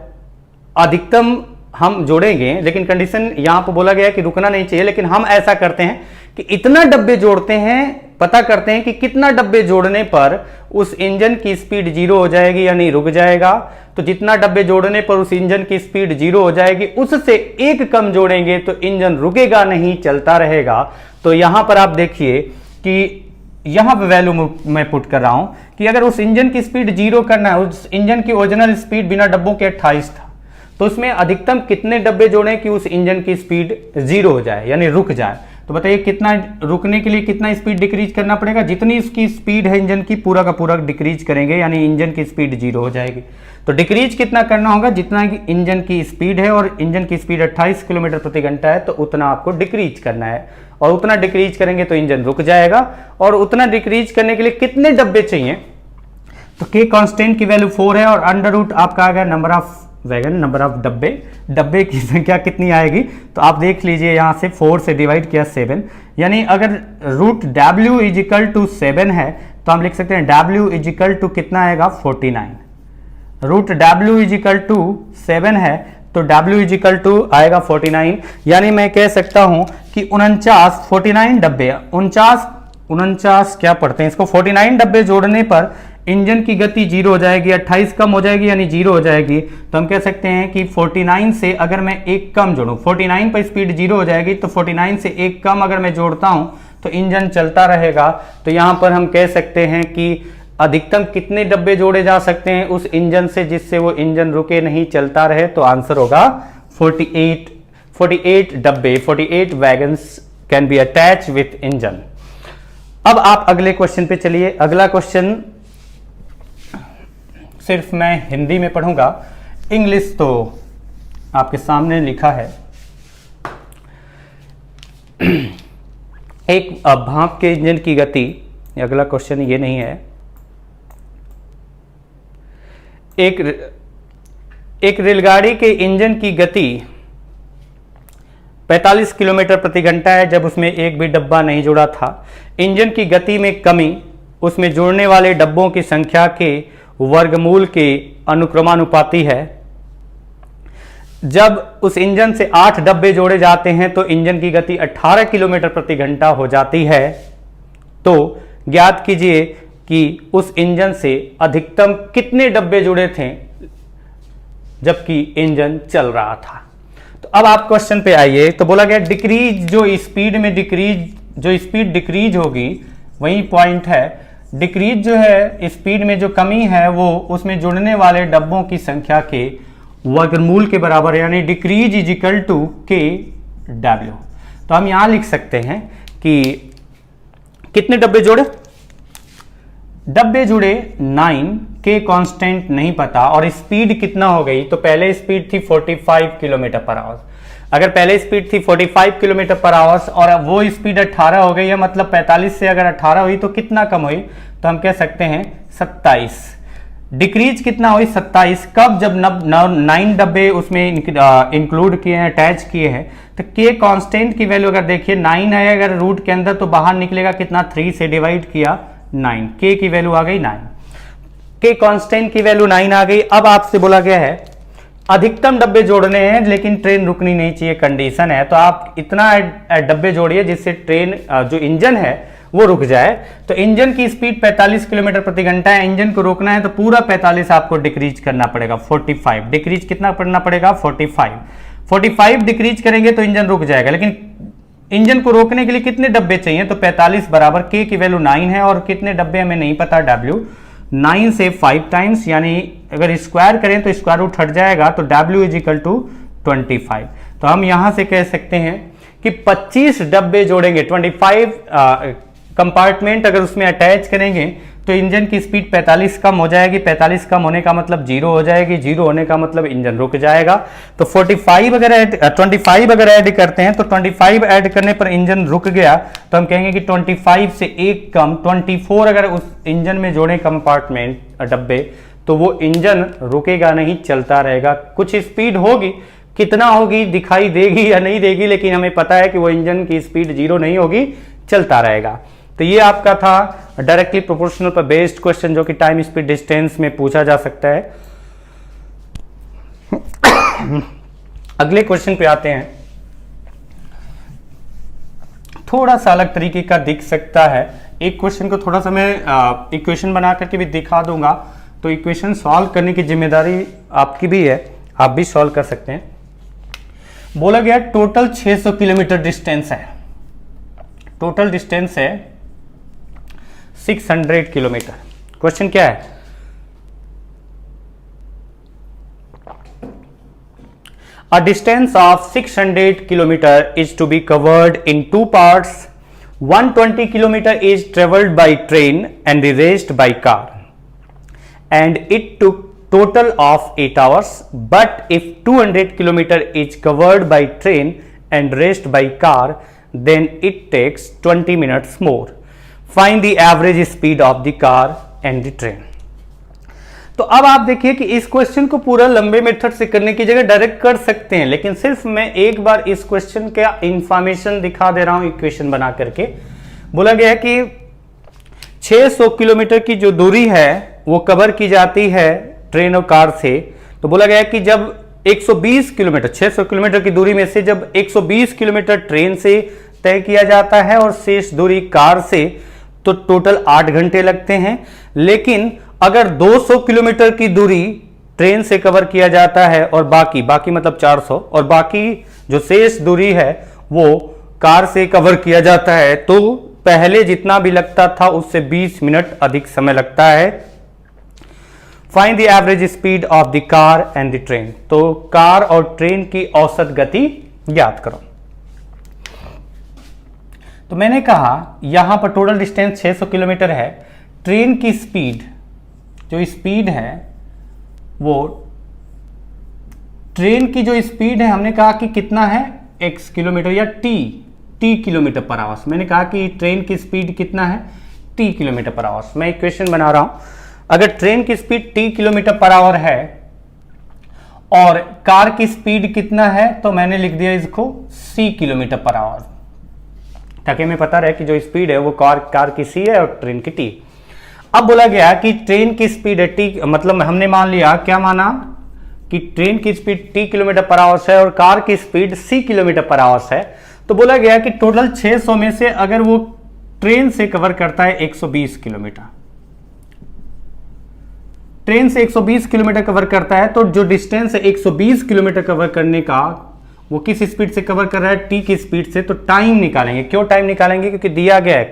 अधिकतम हम जोड़ेंगे लेकिन कंडीशन यहां पर बोला गया है कि रुकना नहीं चाहिए, लेकिन हम ऐसा करते हैं कि इतना डब्बे जोड़ते हैं, पता करते हैं कि कितना डब्बे जोड़ने पर उस इंजन की स्पीड 0 हो जाएगी यानी रुक जाएगा। तो जितना डब्बे जोड़ने पर उस इंजन की स्पीड 0 हो जाएगी, उससे एक कम जोड़ेंगे तो इंजन रुकेगा नहीं, चलता रहेगा। तो यहां पर आप देखिए कि यहां पर वैल्यू मैं पुट कर रहा हूं कि अगर उस इंजन की स्पीड 0 करना है, उस इंजन की ओरिजिनल स्पीड बिना डब्बों के 28 था, तो उसमें अधिकतम कितने डब्बे जोड़ें कि उस इंजन की स्पीड 0 हो जाए यानी रुक जाए। तो बताइए कितना रुकने के लिए कितना स्पीड डिक्रीज करना पड़ेगा? जितनी इसकी स्पीड है इंजन की पूरा का पूरा डिक्रीज करेंगे यानी इंजन की स्पीड 0 हो जाएगी। तो डिक्रीज कितना करना होगा? जितना इंजन की स्पीड है और इंजन की स्पीड 28 किलोमीटर प्रति घंटा है तो उतना आपको डिक्रीज करना है, और उतना डिक्रीज करेंगे तो इंजन रुक जाएगा। और उतना डिक्रीज करने के लिए कितने डब्बे चाहिए? तो के कांस्टेंट की वैल्यू 4 है और अंडर रूट आपका आ गया number of wagon, number of डब्बे की संख्या कितनी आएगी? तो आप देख लीजिए यहां से 4 से डिवाइड किया 7, यानी अगर रूट W इजिकल टू 7 है तो हम लिख सकते हैं W इजिकल टू कितना आएगा? 49। रूट W इजिकल टू 7 है तो W इजिकल टू आएगा 49, यानी मैं कह सकता हूं कि 49 डब्बे, 49 क्या पढ़ते हैं इसको, 49 डब्बे जोड़ने पर इंजन की गति 0 हो जाएगी, 28 कम हो जाएगी यानी 0 हो जाएगी। तो हम कह सकते हैं कि 49 से अगर मैं एक कम जोड़ूं, 49 पर स्पीड 0 हो जाएगी तो 49 से एक कम अगर मैं जोड़ता हूं तो इंजन चलता रहेगा। तो यहां पर हम कह सकते हैं कि अधिकतम कितने डब्बे जोड़े जा सकते हैं उस इंजन से जिससे वो इंजन रुके नहीं, चलता रहे? तो आंसर होगा 48 डब्बे, 48 wagons can be attach with engine. अब आप अगले क्वेश्चन पे चलिए। अगला क्वेश्चन सिर्फ मैं हिंदी में पढ़ूंगा, इंग्लिश तो आपके सामने लिखा है। एक भाप के इंजन की गति, अगला क्वेश्चन ये नहीं है। एक रेलगाड़ी के इंजन की गति 45 किलोमीटर प्रति घंटा है जब उसमें एक भी डब्बा नहीं जुड़ा था। इंजन की गति में कमी उसमें जुड़ने वाले डब्बों की संख्या के वर्गमूल के अनुक्रमानुपाती है। जब उस इंजन से 8 डब्बे जोड़े जाते हैं तो इंजन की गति 18 किलोमीटर प्रति घंटा हो जाती है। तो ज्ञात कीजिए कि उस इंजन से अधिकतम कितने डब्बे जुड़े थे जबकि इंजन चल रहा था। तो अब आप क्वेश्चन पे आइए। तो बोला गया डिक्रीज, जो स्पीड डिक्रीज होगी वही पॉइंट है। डिक्रीज जो है स्पीड में जो कमी है वो उसमें जुड़ने वाले डब्बों की संख्या के वर्गमूल के बराबर है, यानी डिक्रीज इज इक्वल टू के डब्ल्यू। तो हम यहां लिख सकते हैं कि कितने डब्बे जुड़े, 9, के कांस्टेंट नहीं पता, और स्पीड कितना हो गई। तो पहले स्पीड थी 45 किलोमीटर पर आवर। अगर पहले स्पीड थी 45 किलोमीटर पर आवर और वो स्पीड 18 हो गई है, मतलब 45 से अगर 18 हुई तो कितना कम हुई, तो हम कह सकते हैं 27। डिक्रीज कितना हुई 27, कब, जब 9 डब्बे उसमें इंक्लूड किए हैं, अटैच किए हैं। तो के कांस्टेंट की वैल्यू अगर देखिए 9 है अगर रूट के अंदर, तो बाहर निकलेगा कितना, 3 से डिवाइड किया 9, के की वैल्यू आ गई 9, के कांस्टेंट की वैल्यू 9 आ गई। अब आपसे बोला गया है अधिकतम डब्बे जोड़ने हैं लेकिन ट्रेन रुकनी नहीं चाहिए, कंडीशन है। तो आप इतना डब्बे जोड़िए जिससे ट्रेन जो इंजन है वो रुक जाए। तो इंजन की स्पीड 45 किलोमीटर प्रति घंटा है, इंजन को रोकना है तो पूरा 45 आपको डिक्रीज करना पड़ेगा, 45 डिक्रीज कितना करना पड़ेगा, 45 डिक्रीज करेंगे तो इंजन रुक जाएगा। लेकिन इंजन को रोकने के लिए कितने डब्बे चाहिए, तो 45 बराबर के की वैल्यू 9 है और कितने डब्बे हमें नहीं पता, डब्ल्यू 9 से 5 टाइम्स, यानी अगर स्क्वायर करें तो स्क्वायर रूट हट जाएगा, तो डब्ल्यू इज इक्वल टू 25। तो हम यहां से कह सकते हैं कि 25 डब्बे जोड़ेंगे, 25 कंपार्टमेंट अगर उसमें अटैच करेंगे तो इंजन की स्पीड 45 कम हो जाएगी। 45 कम होने का मतलब 0 हो जाएगी, 0 होने का मतलब इंजन रुक जाएगा। तो 25 अगर ऐड करते हैं तो 25 ऐड करने पर इंजन रुक गया, तो हम कहेंगे कि 25 से एक कम 24 अगर उस इंजन में जोड़े कंपार्टमेंट डब्बे, तो वो इंजन रुकेगा नहीं, चलता रहेगा। कुछ स्पीड होगी, कितना होगी दिखाई देगी या नहीं देगी, लेकिन हमें पता है कि वो इंजन की स्पीड 0 नहीं होगी, चलता रहेगा। तो ये आपका था डायरेक्टली प्रोपोर्शनल पर बेस्ड क्वेश्चन, जो कि टाइम स्पीड डिस्टेंस में पूछा जा सकता है। अगले क्वेश्चन पे आते हैं। थोड़ा सा अलग तरीके का दिख सकता है। एक क्वेश्चन को थोड़ा सा मैं इक्वेशन बना करके भी दिखा दूंगा, तो इक्वेशन सॉल्व करने की जिम्मेदारी आपकी भी है, आप भी सॉल्व कर सकते हैं। बोला गया टोटल 600 किलोमीटर डिस्टेंस है, टोटल डिस्टेंस है 600 किलोमीटर। क्वेश्चन क्या है, a distance of 600 kilometer is to be covered in 2 parts. 120 kilometer is traveled by train and the rest by car, and it took total of 8 hours. But if 200 kilometer is covered by train and rest by car, then it takes 20 minutes more. Find the average speed of the car and the train. तो अब आप देखिए कि इस question को पूरा लंबे method से करने की जगह डायरेक्ट कर सकते हैं, लेकिन सिर्फ मैं एक बार इस क्वेश्चन का इंफॉर्मेशन दिखा दे रहा हूं इक्वेशन बना करके। बोला गया है कि 600 किलोमीटर की जो दूरी है वो कवर की जाती है ट्रेन और कार से। तो बोला गया है कि जब 120 किलोमीटर, 600 किलोमीटर की दूरी में से जब 120 किलोमीटर ट्रेन से तय किया जाता है और शेष दूरी कार से, तो टोटल 8 घंटे लगते हैं। लेकिन अगर 200 किलोमीटर की दूरी ट्रेन से कवर किया जाता है और बाकी मतलब 400, और बाकी जो शेष दूरी है वो कार से कवर किया जाता है, तो पहले जितना भी लगता था उससे 20 मिनट अधिक समय लगता है। Find the average speed of the car and the train. तो कार और ट्रेन की औसत गति ज्ञात करो। तो मैंने कहा यहां पर टोटल डिस्टेंस 600 किलोमीटर है। ट्रेन की स्पीड, जो स्पीड है वो, ट्रेन की जो स्पीड है हमने कहा कि कितना है, x किलोमीटर या t किलोमीटर पर आवर। मैंने कहा कि ट्रेन की स्पीड कितना है, t किलोमीटर पर आवर। मैं इक्वेशन बना रहा हूं, अगर ट्रेन की speed t kilometre per our है और कार की स्पीड कितना है, तो मैंने लिख दिया इसको c किलोमीटर पर आवर, ताकि हमें पता रहे कि जो स्पीड है वो कार की c है और ट्रेन की t। अब बोला गया कि ट्रेन की स्पीड है t, मतलब हमने मान लिया, क्या माना कि ट्रेन की speed t kilometre per our है और कार की speed c kilometre per our है। तो बोला गया कि टोटल 600 में से अगर वो ट्रेन से कवर करता है 120 किलोमीटर, ट्रेन से 120 किलोमीटर कवर करता है, तो जो डिस्टेंस है 120 किलोमीटर कवर करने का, वो किस स्पीड से कवर कर रहा है, t की स्पीड से। तो टाइम निकालेंगे। क्यों टाइम निकालेंगे, क्योंकि दिया गया है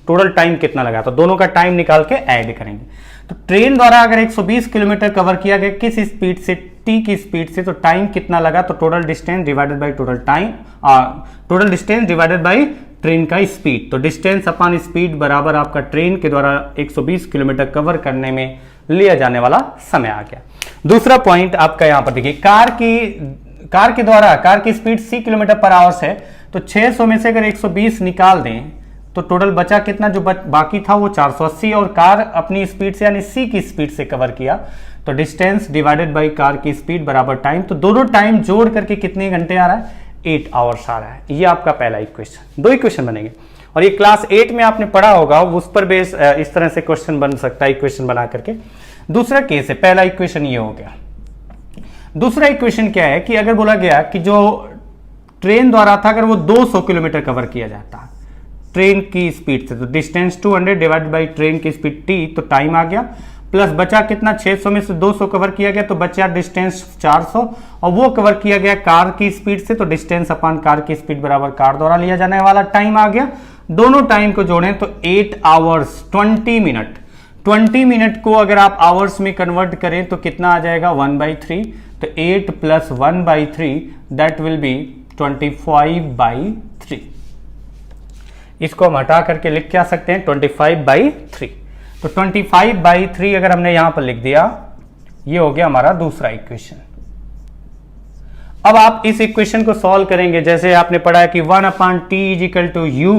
टोटल टाइम कितना लगा, तो दोनों का टाइम निकाल के ऐड करेंगे। तो ट्रेन द्वारा अगर 120 किलोमीटर कवर किया गया किस स्पीड से, t की स्पीड से, तो टाइम कितना लगा, तो total distance divided by total time, total distance divided by train का स्पीड। तो डिस्टेंस अपॉन स्पीड बराबर आपका ट्रेन के द्वारा 120 किलोमीटर कवर करने में लिया जाने वाला समय आ गया। दूसरा पॉइंट आपका यहां पर देखिए, कार की speed c kilometre per our है, तो 600 में से अगर 120 निकाल दें तो टोटल बचा कितना, जो बाकी था वो 480, और कार अपनी स्पीड से यानी c की स्पीड से कवर किया, तो डिस्टेंस डिवाइडेड बाय कार की स्पीड बराबर टाइम। तो दोनों टाइम जोड़ करके कितने घंटे आ रहा है, 8 आवर्स आ रहा है। ये आपका पहला इक्वेशन। 2 इक्वेशन बनेंगे और ये क्लास 8 में आपने पढ़ा होगा, उस पर बेस इस तरह से क्वेश्चन बन सकता है, इक्वेशन बना करके। दूसरा केस है, पहला इक्वेशन ये हो गया। दूसरा इक्वेशन क्या है कि अगर बोला गया कि जो ट्रेन द्वारा था अगर वो 200 किलोमीटर कवर किया जाता ट्रेन की स्पीड से, तो डिस्टेंस 200 डिवाइडेड बाई ट्रेन की स्पीड t, तो टाइम आ गया, प्लस बचा कितना, 600 में से 200 कवर किया गया तो बचा डिस्टेंस 400, और वो कवर किया गया कार की स्पीड से, तो डिस्टेंस अपॉन कार की स्पीड बराबर कार द्वारा लिया जाने वाला टाइम आ गया। दोनों टाइम को जोड़ें तो 8 आवर्स 20 मिनट। 20 मिनट को अगर आप आवर्स में कन्वर्ट करें तो कितना आ जाएगा, 1/3। तो 8 प्लस 1/3 दैट विल बी 25/3। इसको हम हटा करके लिख के आ सकते हैं 25/3। तो 25/3 अगर हमने यहां पर लिख दिया, ये हो गया हमारा दूसरा इक्वेशन। अब आप इस इक्वेशन को सॉल्व करेंगे, जैसे आपने पढ़ा है कि 1/t = u,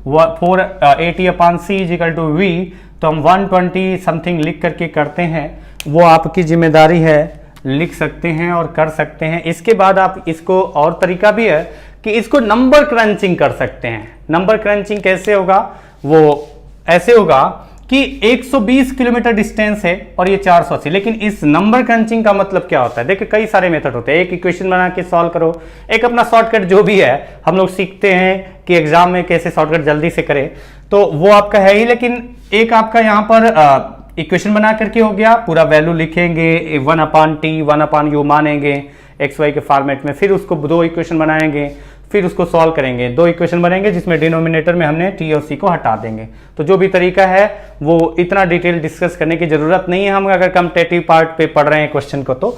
480/c = v, तो हम 120 समथिंग लिख करके करते हैं, वो आपकी जिम्मेदारी है, लिख सकते हैं और कर सकते हैं। इसके बाद आप इसको, और तरीका भी है कि इसको नंबर क्रंचिंग कर सकते हैं। नंबर क्रंचिंग कैसे होगा, वो ऐसे होगा कि 120 किलोमीटर डिस्टेंस है और ये 480, लेकिन इस नंबर क्रंचिंग का मतलब क्या होता है, देखिए कई सारे मेथड होते हैं। एक इक्वेशन बना के सॉल्व करो, एक अपना शॉर्टकट जो भी है, हम लोग सीखते हैं कि एग्जाम में कैसे शॉर्टकट जल्दी से करें, तो वो आपका है ही। लेकिन एक आपका यहाँ पर इक्वेशन बना करके हो गया, पूरा वैल्यू लिखेंगे, 1/t 1/u मानेंगे xy के फॉर्मेट में, फिर उसको 2 इक्वेशन बनाएंगे, फिर उसको सॉल्व करेंगे। 2 इक्वेशन बनेंगे जिसमें डिनोमिनेटर में हमने t और c को हटा देंगे। तो जो भी तरीका है वो इतना डिटेल डिस्कस करने की जरूरत नहीं है, हम अगर कम्पिटिटिव पार्ट पे पढ़ रहे हैं क्वेश्चन को। तो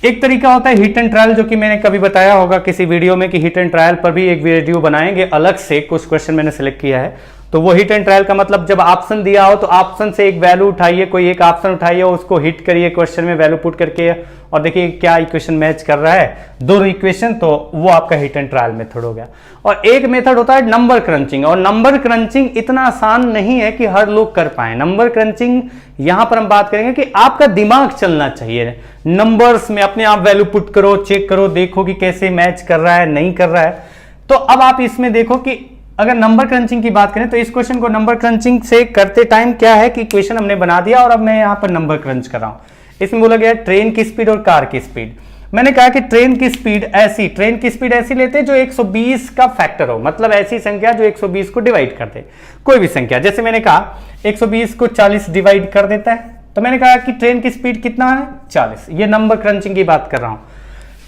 एक तरीका होता है हिट एंड ट्रायल, जो कि मैंने कभी बताया होगा किसी वीडियो में कि हिट एंड ट्रायल पर भी एक वीडियो बनाएंगे अलग से, कुछ क्वेश्चन मैंने सिलेक्ट किया है। तो वो हिट एंड ट्रायल का मतलब, जब ऑप्शन दिया हो तो ऑप्शन से एक वैल्यू उठाइए, कोई एक ऑप्शन उठाइए, उसको हिट करिए क्वेश्चन में वैल्यू पुट करके, और देखिए क्या इक्वेशन मैच कर रहा है, 2 इक्वेशन, तो वो आपका हिट एंड ट्रायल मेथड हो गया। और एक मेथड होता है नंबर क्रंचिंग, और नंबर क्रंचिंग इतना आसान नहीं है कि हर लोग कर पाए। नंबर क्रंचिंग यहां पर हम बात करेंगे कि आपका दिमाग चलना चाहिए नंबर्स में, अपने आप वैल्यू पुट करो, चेक करो, देखो कि कैसे मैच कर रहा है, नहीं कर रहा है। तो अब आप इसमें देखो कि अगर नंबर क्रंचिंग की बात करें तो इस क्वेश्चन को नंबर क्रंचिंग से करते टाइम क्या है कि इक्वेशन हमने बना दिया और अब मैं यहां पर नंबर क्रंच कर रहा हूं। इसमें बोला गया ट्रेन की स्पीड और कार की स्पीड। मैंने कहा कि ट्रेन की स्पीड ऐसी लेते हैं जो 120 का फैक्टर हो, मतलब ऐसी संख्या जो 120 को डिवाइड कर दे, कोई भी संख्या। जैसे मैंने कहा 120 को 40 डिवाइड कर देता है, तो मैंने कहा कि ट्रेन की स्पीड कितना है, 40। ये नंबर क्रंचिंग की बात कर रहा हूं।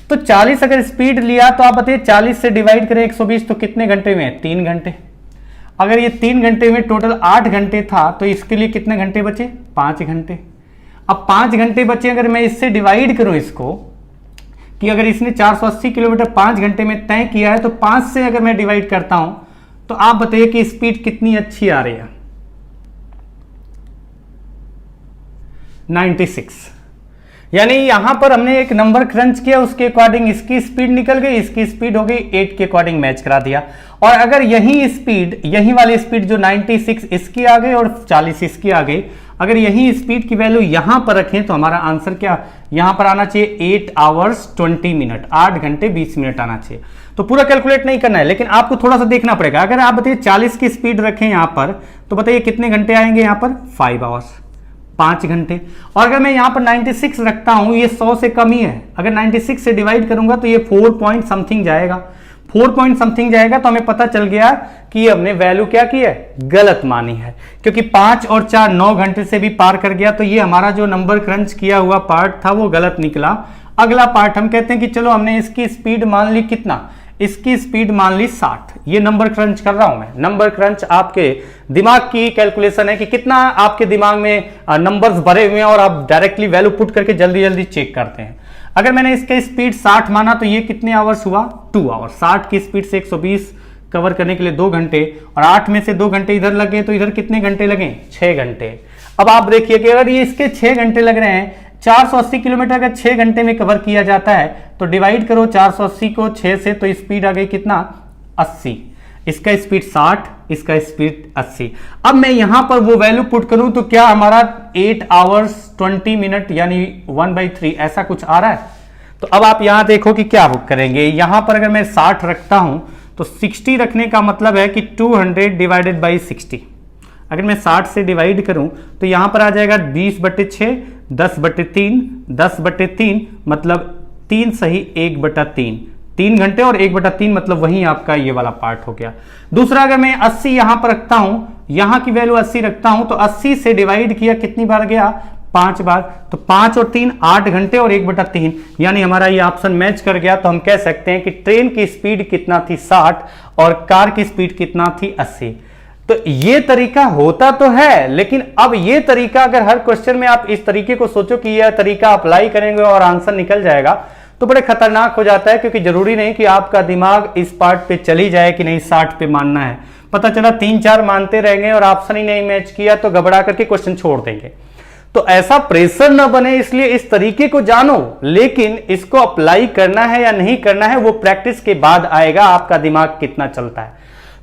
तो 40 अगर स्पीड लिया तो आप बताइए 40 से डिवाइड करें 120 तो कितने घंटे में, 3 घंटे। अगर ये 3 घंटे में टोटल 8 घंटे था तो इसके लिए कितने घंटे बचे? 5 घंटे। अब 5 घंटे बचे, अगर मैं इससे डिवाइड करूं इसको, कि अगर इसने 480 किलोमीटर 5 घंटे में तय किया है तो 5 से अगर मैं डिवाइड करता हूं तो आप बताइए कि स्पीड कितनी अच्छी आ रही है? 96। यानी यहां पर हमने एक नंबर क्रंच किया, उसके अकॉर्डिंग इसकी स्पीड निकल गई, इसकी स्पीड हो गई 8 के अकॉर्डिंग मैच करा दिया। और अगर यही स्पीड, यही वाली स्पीड जो 96 इसकी आ गई और 40 इसकी आ गई, अगर यही स्पीड की वैल्यू यहां पर रखें तो हमारा आंसर क्या यहां पर आना चाहिए? 8 आवर्स 20 मिनट, 8 घंटे 20 मिनट आना चाहिए। तो पूरा कैलकुलेट नहीं करना है, लेकिन आपको थोड़ा सा देखना पड़ेगा। अगर आप बताइए 40 की स्पीड रखें यहां पर, तो बताइए कितने घंटे आएंगे यहां पर? 5 आवर्स, 5 घंटे। और अगर मैं यहां पर 96 रखता हूं, ये 100 से कम ही है, अगर 96 से डिवाइड करूंगा तो ये 4 पॉइंट समथिंग जाएगा, 4 पॉइंट समथिंग जाएगा। तो हमें पता चल गया कि हमने वैल्यू क्या की है? गलत मानी है, क्योंकि 5 और 4 9 घंटे से भी पार कर गया। तो ये हमारा जो नंबर क्रंच किया हुआ पार्ट था वो गलत निकला। अगला पार्ट हम कहते हैं कि चलो हमने इसकी स्पीड मान ली कितना? इसकी स्पीड मान ली 60। ये नंबर क्रंच कर रहा हूं मैं, नंबर क्रंच आपके दिमाग की कैलकुलेशन है कि कितना आपके दिमाग में नंबर्स भरे हुए हैं और आप डायरेक्टली वैल्यू पुट करके जल्दी जल्दी चेक करते हैं। अगर मैंने इसका स्पीड 60 माना तो ये कितने आवर्स हुआ? 2 आवर्स। 60 की स्पीड से 120 कवर करने के लिए 2 घंटे, और 8 में से 2 घंटे इधर लगे तो इधर कितने घंटे लगे? 6 घंटे। अब आप देखिए कि अगर ये इसके 6 घंटे लग रहे हैं, 480 किलोमीटर अगर 6 घंटे में कवर किया जाता है तो डिवाइड करो 480 को 6 से, तो स्पीड आ गई कितना? 80। इसका स्पीड 60, इसका स्पीड 80। अब मैं यहां पर वो वैल्यू पुट करूं तो क्या हमारा 8 आवर्स 20 मिनट यानी 1/3 ऐसा कुछ आ रहा है? तो अब आप यहां देखो कि क्या करेंगे। यहां पर अगर मैं 60 रखता हूं तो 60 रखने का मतलब है कि 200 डिवाइडेड बाई 60। अगर मैं 60 से डिवाइड करूं तो यहां पर आ जाएगा 20/6, 10/3, 10/3 मतलब 3 सही 1/3, 3 घंटे और 1/3 मतलब वही आपका ये वाला पार्ट हो गया। दूसरा, अगर मैं 80 यहां पर रखता हूं, यहां की वैल्यू 80 रखता हूं तो 80 से डिवाइड किया कितनी बार गया? 5 बार। तो 5 और 3 8 घंटे और 1/3 यानी हमारा ये ऑप्शन मैच कर गया। तो हम कह सकते हैं कि ट्रेन की स्पीड कितना थी? 60 और कार की स्पीड कितना थी? 80। तो ये तरीका होता तो है, लेकिन अब ये तरीका अगर हर क्वेश्चन में आप इस तरीके को सोचो कि यह तरीका अप्लाई करेंगे और आंसर निकल जाएगा तो बड़े खतरनाक हो जाता है, क्योंकि जरूरी नहीं कि आपका दिमाग इस पार्ट पे चली जाए कि नहीं 60 पे मानना है। पता चला 3-4 मानते रहेंगे और ऑप्शन ही नहीं मैच किया तो घबरा करके क्वेश्चन छोड़ देंगे। तो ऐसा प्रेशर न बने, इसलिए इस तरीके को जानो, लेकिन इसको अप्लाई करना है या नहीं करना है वो प्रैक्टिस के बाद आएगा, आपका दिमाग कितना चलता है।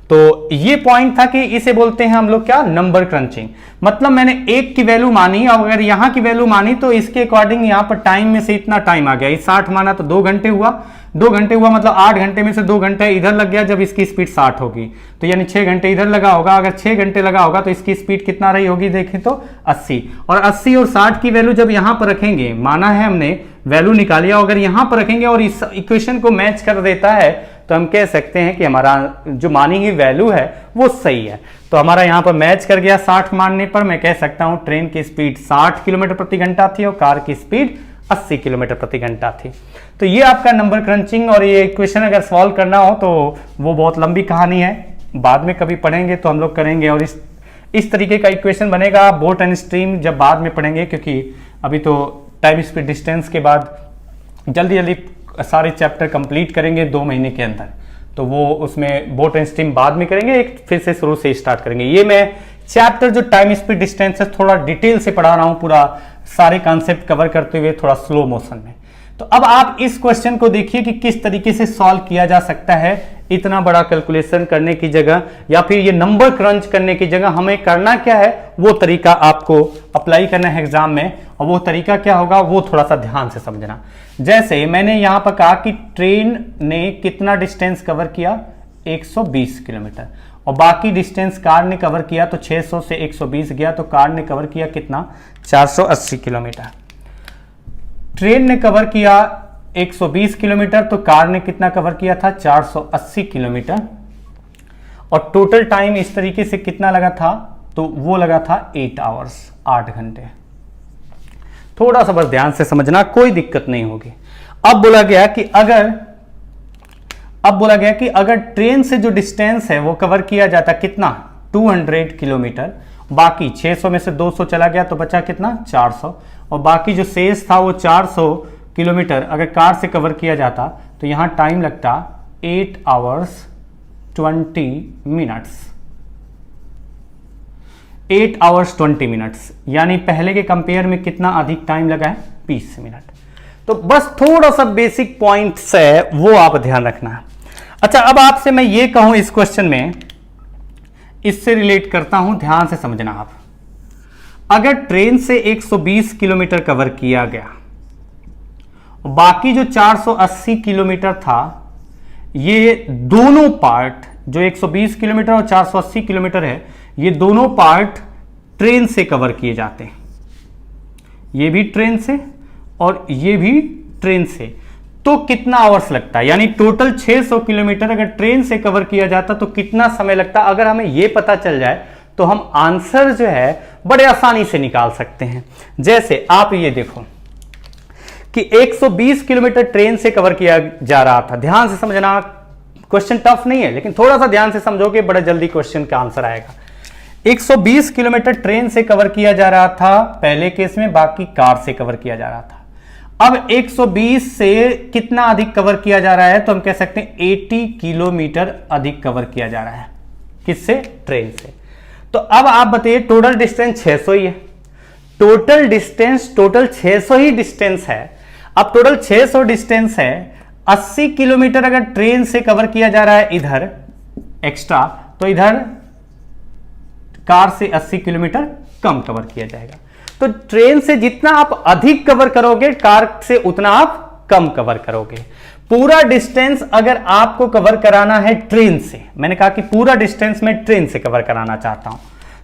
तो ये पॉइंट था कि इसे बोलते हैं हम लोग क्या? Number crutching. मतलब मैंने 1 की वैल्यू मानी और अगर यहां की वैल्यू मानी तो इसके अकॉर्डिंग यहां पर टाइम में से इतना टाइम आ गया। 60 माना तो 2 घंटे हुआ, 2 घंटे हुआ मतलब 8 घंटे में से 2 घंटे इधर लग गया जब इसकी स्पीड 60 होगी, तो यानी 6 घंटे इधर लगा होगा। अगर 6 घंटे लगा होगा तो इसकी स्पीड कितना रही होगी? देखें तो 80। और 80 और 60 की वैल्यू जब यहां पर रखेंगे, माना है हमने वैल्यू निकाली, अगर यहां पर रखेंगे और इस इक्वेशन को मैच कर देता है तो हम कह सकते हैं कि हमारा जो मानी हुई वैल्यू है वो सही है। तो हमारा यहां पर मैच कर गया। 60 मानने पर मैं कह सकता हूं ट्रेन की स्पीड 60 किलोमीटर प्रति घंटा थी और कार की स्पीड 80 किलोमीटर प्रति घंटा थी। तो ये आपका नंबर क्रंचिंग, और ये इक्वेशन अगर सॉल्व करना हो तो वो बहुत लंबी कहानी है, बाद में कभी पढ़ेंगे तो हम लोग करेंगे। और इस तरीके का इक्वेशन बनेगा बोट एंड स्ट्रीम जब बाद में पढ़ेंगे, क्योंकि अभी तो टाइम स्पीड डिस्टेंस के बाद जल्दी जल्दी सारे चैप्टर कंप्लीट करेंगे 2 महीने के अंदर, तो वो उसमें बोट एंड स्ट्रीम बाद में करेंगे, एक फिर से शुरू से स्टार्ट करेंगे। ये मैं चैप्टर जो टाइम स्पीड डिस्टेंस है थोड़ा डिटेल से पढ़ा रहा हूं, पूरा सारे कॉन्सेप्ट कवर करते हुए थोड़ा स्लो मोशन में। तो अब आप इस क्वेश्चन को देखिए कि किस तरीके से सॉल्व किया जा सकता है। इतना बड़ा कैलकुलेशन करने की जगह या फिर ये नंबर क्रंच करने की जगह हमें करना क्या है, वो तरीका आपको अप्लाई करना है एग्जाम में। और वो तरीका क्या होगा वो थोड़ा सा ध्यान से समझना। जैसे मैंने यहां पर कहा कि ट्रेन ने कितना डिस्टेंस कवर किया? 120 किलोमीटर, और बाकी डिस्टेंस कार ने कवर किया, तो 600 से 120 गया, तो कार ने कवर किया कितना? 480 किलोमीटर। ट्रेन ने कवर किया 120 किलोमीटर, तो कार ने कितना कवर किया था? 480 किलोमीटर। और टोटल टाइम इस तरीके से कितना लगा था? तो वो लगा था 8 आवर्स, 8 घंटे। थोड़ा सा बस ध्यान से समझना, कोई दिक्कत नहीं होगी। अब बोला गया कि अगर ट्रेन से जो डिस्टेंस है वो कवर किया जाता कितना? 200 किलोमीटर, बाकी 600 में से 200 चला गया तो बचा कितना 400, और बाकी जो शेष था वो 400 किलोमीटर अगर कार से कवर किया जाता तो यहाँ टाइम लगता 8 hours 20 minutes, 8 hours 20 minutes, यानी पहले के कंपेयर में कितना अधिक टाइम लगा है 20 मिनट। तो बस थोड़ा सा बेसिक पॉइंट्स है वो आप ध्यान रखना है। अच्छा, अब आपसे मैं ये कहूं इस क्वेश्चन में, इससे रिलेट करता हूं, ध्यान से समझना आप। अगर ट्रेन से 120 किलोमीटर कवर किया गया, बाकी जो 480 किलोमीटर था, ये दोनों पार्ट जो 120 किलोमीटर और 480 किलोमीटर है, ये दोनों पार्ट ट्रेन से कवर किए जाते हैं, ये भी ट्रेन से और ये भी ट्रेन से। तो कितना आवर्स लगता है, यानी टोटल 600 किलोमीटर अगर ट्रेन से कवर किया जाता तो कितना समय लगता। अगर हमें यह पता चल जाए तो हम आंसर जो है बड़े आसानी से निकाल सकते हैं। जैसे आप ये देखो कि 120 किलोमीटर ट्रेन से कवर किया जा रहा था। ध्यान से समझना, क्वेश्चन टफ नहीं है, लेकिन थोड़ा सा ध्यान से समझोगे बड़ा जल्दी क्वेश्चन का आंसर आएगा। 120 किलोमीटर ट्रेन से कवर किया जा रहा था पहले केस में, बाकी कार से कवर किया जा रहा था। अब 120 से कितना अधिक कवर किया जा रहा है, तो हम कह सकते हैं 80 किलोमीटर अधिक कवर किया जा रहा है। किससे? ट्रेन से। तो अब आप बताइए, टोटल डिस्टेंस 600 ही है, टोटल डिस्टेंस टोटल 600 ही डिस्टेंस है। अब टोटल 600 डिस्टेंस है, 80 किलोमीटर अगर ट्रेन से कवर किया जा रहा है इधर एक्स्ट्रा, तो इधर कार से 80 किलोमीटर कम कवर किया जाएगा। तो ट्रेन से जितना आप अधिक कवर करोगे, कार से उतना आप कम कवर करोगे। पूरा डिस्टेंस अगर आपको कवर कराना है ट्रेन से, मैंने कहा कि पूरा डिस्टेंस मैं ट्रेन से कवर कराना चाहता हूं,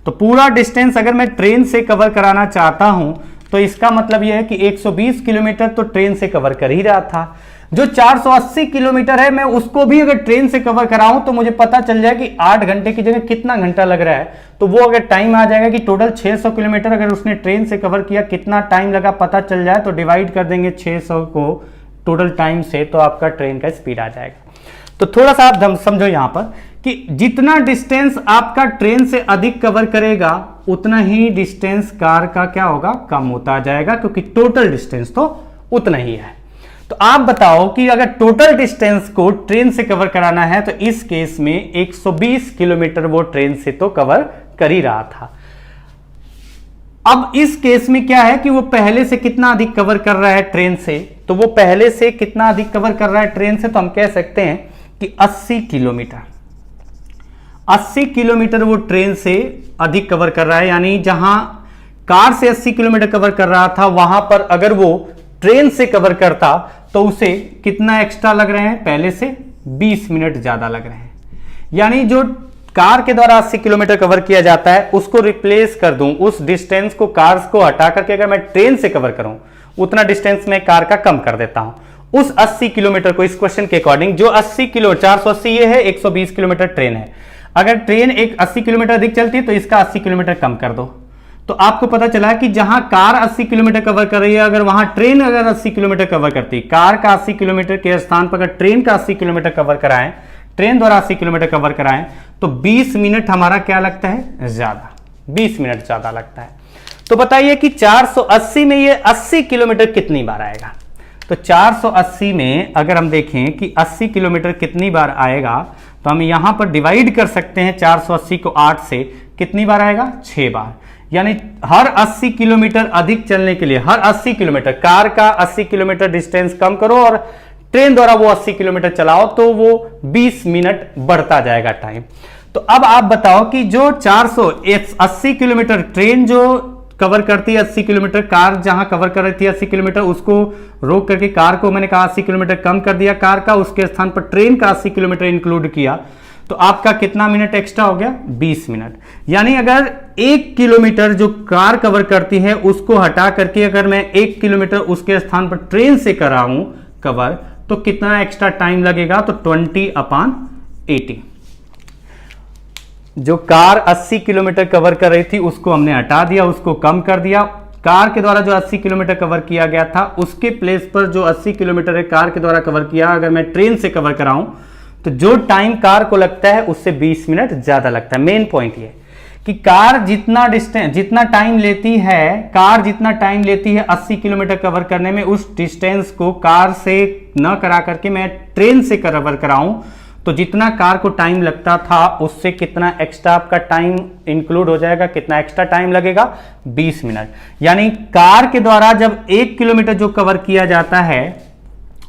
तो पूरा डिस्टेंस अगर मैं ट्रेन से कवर कराना चाहता हूं तो इसका मतलब यह है कि 120 किलोमीटर तो ट्रेन से कवर कर ही रहा था। जो 480 किलोमीटर है, मैं उसको भी अगर ट्रेन से कवर कराऊं तो मुझे पता चल जाए कि 8 घंटे की जगह कितना घंटा लग रहा है। तो वो अगर टाइम आ जाएगा कि टोटल 600 किलोमीटर अगर उसने ट्रेन से कवर किया, कितना टाइम लगा पता चल जाए, तो डिवाइड कर देंगे 600 को टोटल टाइम से, तो आपका ट्रेन का स्पीड आ जाएगा। तो थोड़ा सा आप समझो यहां पर कि जितना डिस्टेंस आपका ट्रेन से अधिक कवर करेगा, उतना ही डिस्टेंस कार का क्या होगा, कम होता जाएगा, क्योंकि टोटल डिस्टेंस तो उतना ही है। तो आप बताओ कि अगर टोटल डिस्टेंस को ट्रेन से कवर कराना है तो इस केस में 120 किलोमीटर वो ट्रेन से तो कवर कर ही रहा था। अब इस केस में क्या है कि वो पहले से कितना अधिक कवर कर रहा है ट्रेन से, तो वो पहले से कितना अधिक कवर कर रहा है ट्रेन से, तो हम कह सकते हैं कि 80 किलोमीटर 80 किलोमीटर वो ट्रेन से अधिक कवर कर रहा है। यानी जहां कार से 80 किलोमीटर कवर कर रहा था, वहां पर अगर वो ट्रेन से कवर करता तो उसे कितना एक्स्ट्रा लग रहे हैं, पहले से 20 मिनट ज्यादा लग रहे हैं। यानी जो कार के द्वारा 80 किलोमीटर कवर किया जाता है उसको रिप्लेस कर दूं, उस डिस्टेंस को कार्स को हटा करके अगर मैं ट्रेन से कवर करूं, उतना डिस्टेंस मैं कार का कम कर देता हूं। उस 80 किलोमीटर को इस क्वेश्चन के अकॉर्डिंग, जो 80 किलो 480 ये है, 120 किलोमीटर ट्रेन है, अगर ट्रेन एक 80 किलोमीटर अधिक चलती है तो इसका 80 किलोमीटर कम कर दो। तो आपको पता चला कि जहां कार 80 किलोमीटर कवर कर रही है, अगर वहां ट्रेन अगर 80 किलोमीटर कवर करती, कार का 80 किलोमीटर के स्थान पर अगर ट्रेन का 80 किलोमीटर कवर कराएं, ट्रेन द्वारा 80 किलोमीटर कवर कराएं, तो 20 मिनट हमारा क्या लगता है, ज्यादा, 20 मिनट ज्यादा लगता है। तो बताइए कि 480 में ये 80 किलोमीटर कितनी बार आएगा। तो 480 में अगर हम देखें कि 80 किलोमीटर कितनी बार आएगा, तो हम यहां पर डिवाइड कर सकते हैं 480 को 8 से, कितनी बार आएगा, 6 बार। यानी हर 80 किलोमीटर अधिक चलने के लिए, हर 80 किलोमीटर कार का 80 किलोमीटर डिस्टेंस कम करो और ट्रेन द्वारा वो 80 किलोमीटर चलाओ, तो वो 20 मिनट बढ़ता जाएगा टाइम। तो अब आप बताओ कि जो 480 किलोमीटर ट्रेन जो कवर करती है 80 किलोमीटर, कार जहां कवर कर रही थी 80 किलोमीटर, उसको रोक करके कार को मैंने कहा 80 किलोमीटर कम कर दिया कार का, उसके स्थान पर ट्रेन का 80 किलोमीटर इंक्लूड किया, तो आपका कितना मिनट एक्स्ट्रा हो गया, 20 मिनट। यानी अगर 1 किलोमीटर जो कार कवर करती है उसको हटा करके अगर मैं 1 किलोमीटर उसके स्थान पर ट्रेन से कराऊं कवर, तो कितना एक्स्ट्रा टाइम लगेगा, तो 20/80। जो कार 80 किलोमीटर कवर कर रही थी उसको हमने हटा दिया, उसको कम कर दिया। कार के द्वारा जो 80 किलोमीटर कवर किया गया था उसके प्लेस पर जो 80 किलोमीटर है कार के द्वारा कवर किया, अगर मैं ट्रेन से कवर कराऊं तो जो टाइम कार को लगता है उससे 20 मिनट ज्यादा लगता है। मेन पॉइंट ये कि कार जितना टाइम लेती है 80 किलोमीटर कवर करने में, उस डिस्टेंस को कार से न करा करके मैं ट्रेन से कवर कराऊं तो जितना कार को टाइम लगता था उससे कितना एक्स्ट्रा आपका टाइम इंक्लूड हो जाएगा, कितना एक्स्ट्रा टाइम लगेगा, 20 मिनट। यानी कार के द्वारा जब 1 किलोमीटर जो कवर किया जाता है,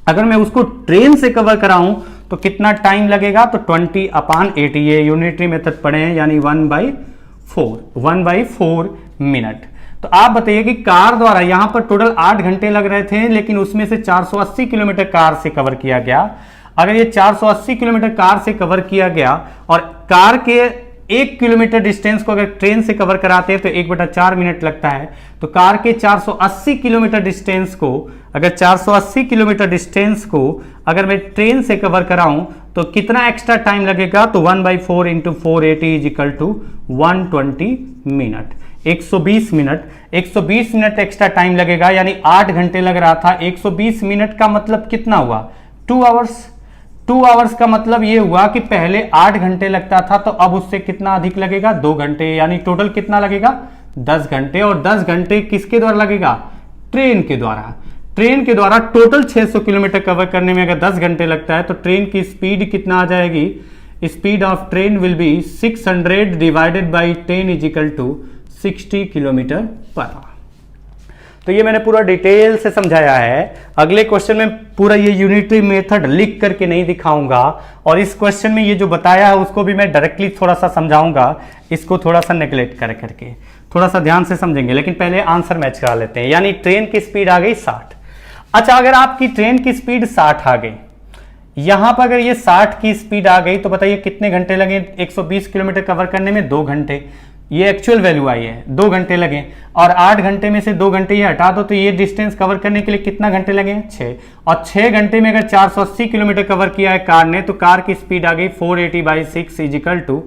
अगर मैं उसको ट्रेन से कवर कराऊं तो कितना टाइम लगेगा, तो 20/80। ये यूनिटरी मेथड पढ़े हैं, यानी 1/4 मिनट। तो आप बताइए कि कार द्वारा यहां पर टोटल 8 घंटे लग रहे थे, लेकिन उसमें से 480 किलोमीटर कार से कवर किया गया। अगर ये 480 किलोमीटर कार से कवर किया गया और कार के 1 किलोमीटर डिस्टेंस को अगर ट्रेन से कवर कराते हैं तो 1/4 मिनट लगता है। तो कार के 480 किलोमीटर डिस्टेंस को अगर मैं ट्रेन से कवर कराऊं तो कितना एक्स्ट्रा टाइम लगेगा, तो 1/4 × 480 = 120 मिनट, 120 मिनट एक्स्ट्रा टाइम लगेगा। यानी 8 घंटे लग रहा था, 120 मिनट का मतलब कितना हुआ, 2 आवर्स। 2 आवर्स का मतलब ये हुआ कि पहले 8 घंटे लगता था, तो अब उससे कितना अधिक लगेगा, 2 घंटे। यानी टोटल कितना लगेगा, 10 घंटे। और 10 घंटे किसके द्वारा लगेगा, ट्रेन के द्वारा। ट्रेन के द्वारा टोटल 600 किलोमीटर कवर करने में अगर 10 घंटे लगता है तो ट्रेन की स्पीड कितना आ जाएगी, speed of train will be 600 divided by 10 = 60 kilometre per our. तो ये मैंने पूरा डिटेल से समझाया है। अगले क्वेश्चन में पूरा ये यूनिटरी मेथड लिख करके नहीं दिखाऊंगा, और इस क्वेश्चन में ये जो बताया है उसको भी मैं डायरेक्टली थोड़ा सा समझाऊंगा। इसको थोड़ा सा नेग्लेक्ट करके थोड़ा सा ध्यान से समझेंगे, लेकिन पहले आंसर मैच करा लेते हैं। यानी ट्रेन की स्पीड आ गई 60। अच्छा, अगर आपकी ट्रेन की स्पीड 60 आ गई, यहां पर अगर ये 60 की स्पीड आ गई तो बताइए कितने घंटे लगे 120 किलोमीटर कवर करने में, 2 घंटे। ये एक्चुअल वैल्यू आई है, 2 घंटे लगे। और 8 घंटे में से 2 घंटे ये हटा दो तो ये डिस्टेंस कवर करने के लिए कितना घंटे लगे, 6। और 6 घंटे में अगर 480 किलोमीटर कवर किया है कार ने, तो कार की स्पीड आ गई 480/6 =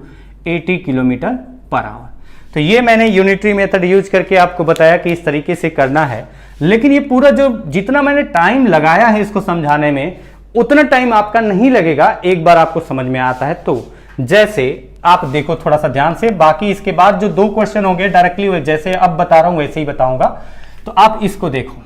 80 किलोमीटर पर आवर। तो ये मैंने यूनिटरी मेथड यूज करके आपको बताया कि इस तरीके से करना है। लेकिन ये पूरा जो जितना मैंने टाइम लगाया है इसको समझाने में, उतना टाइम आपका नहीं लगेगा एक बार आपको समझ में आता है तो। जैसे आप देखो थोड़ा सा ध्यान से, बाकी इसके बाद जो 2 क्वेश्चन होंगे डायरेक्टली जैसे अब बता रहा हूं वैसे ही बताऊंगा, तो आप इसको देखो।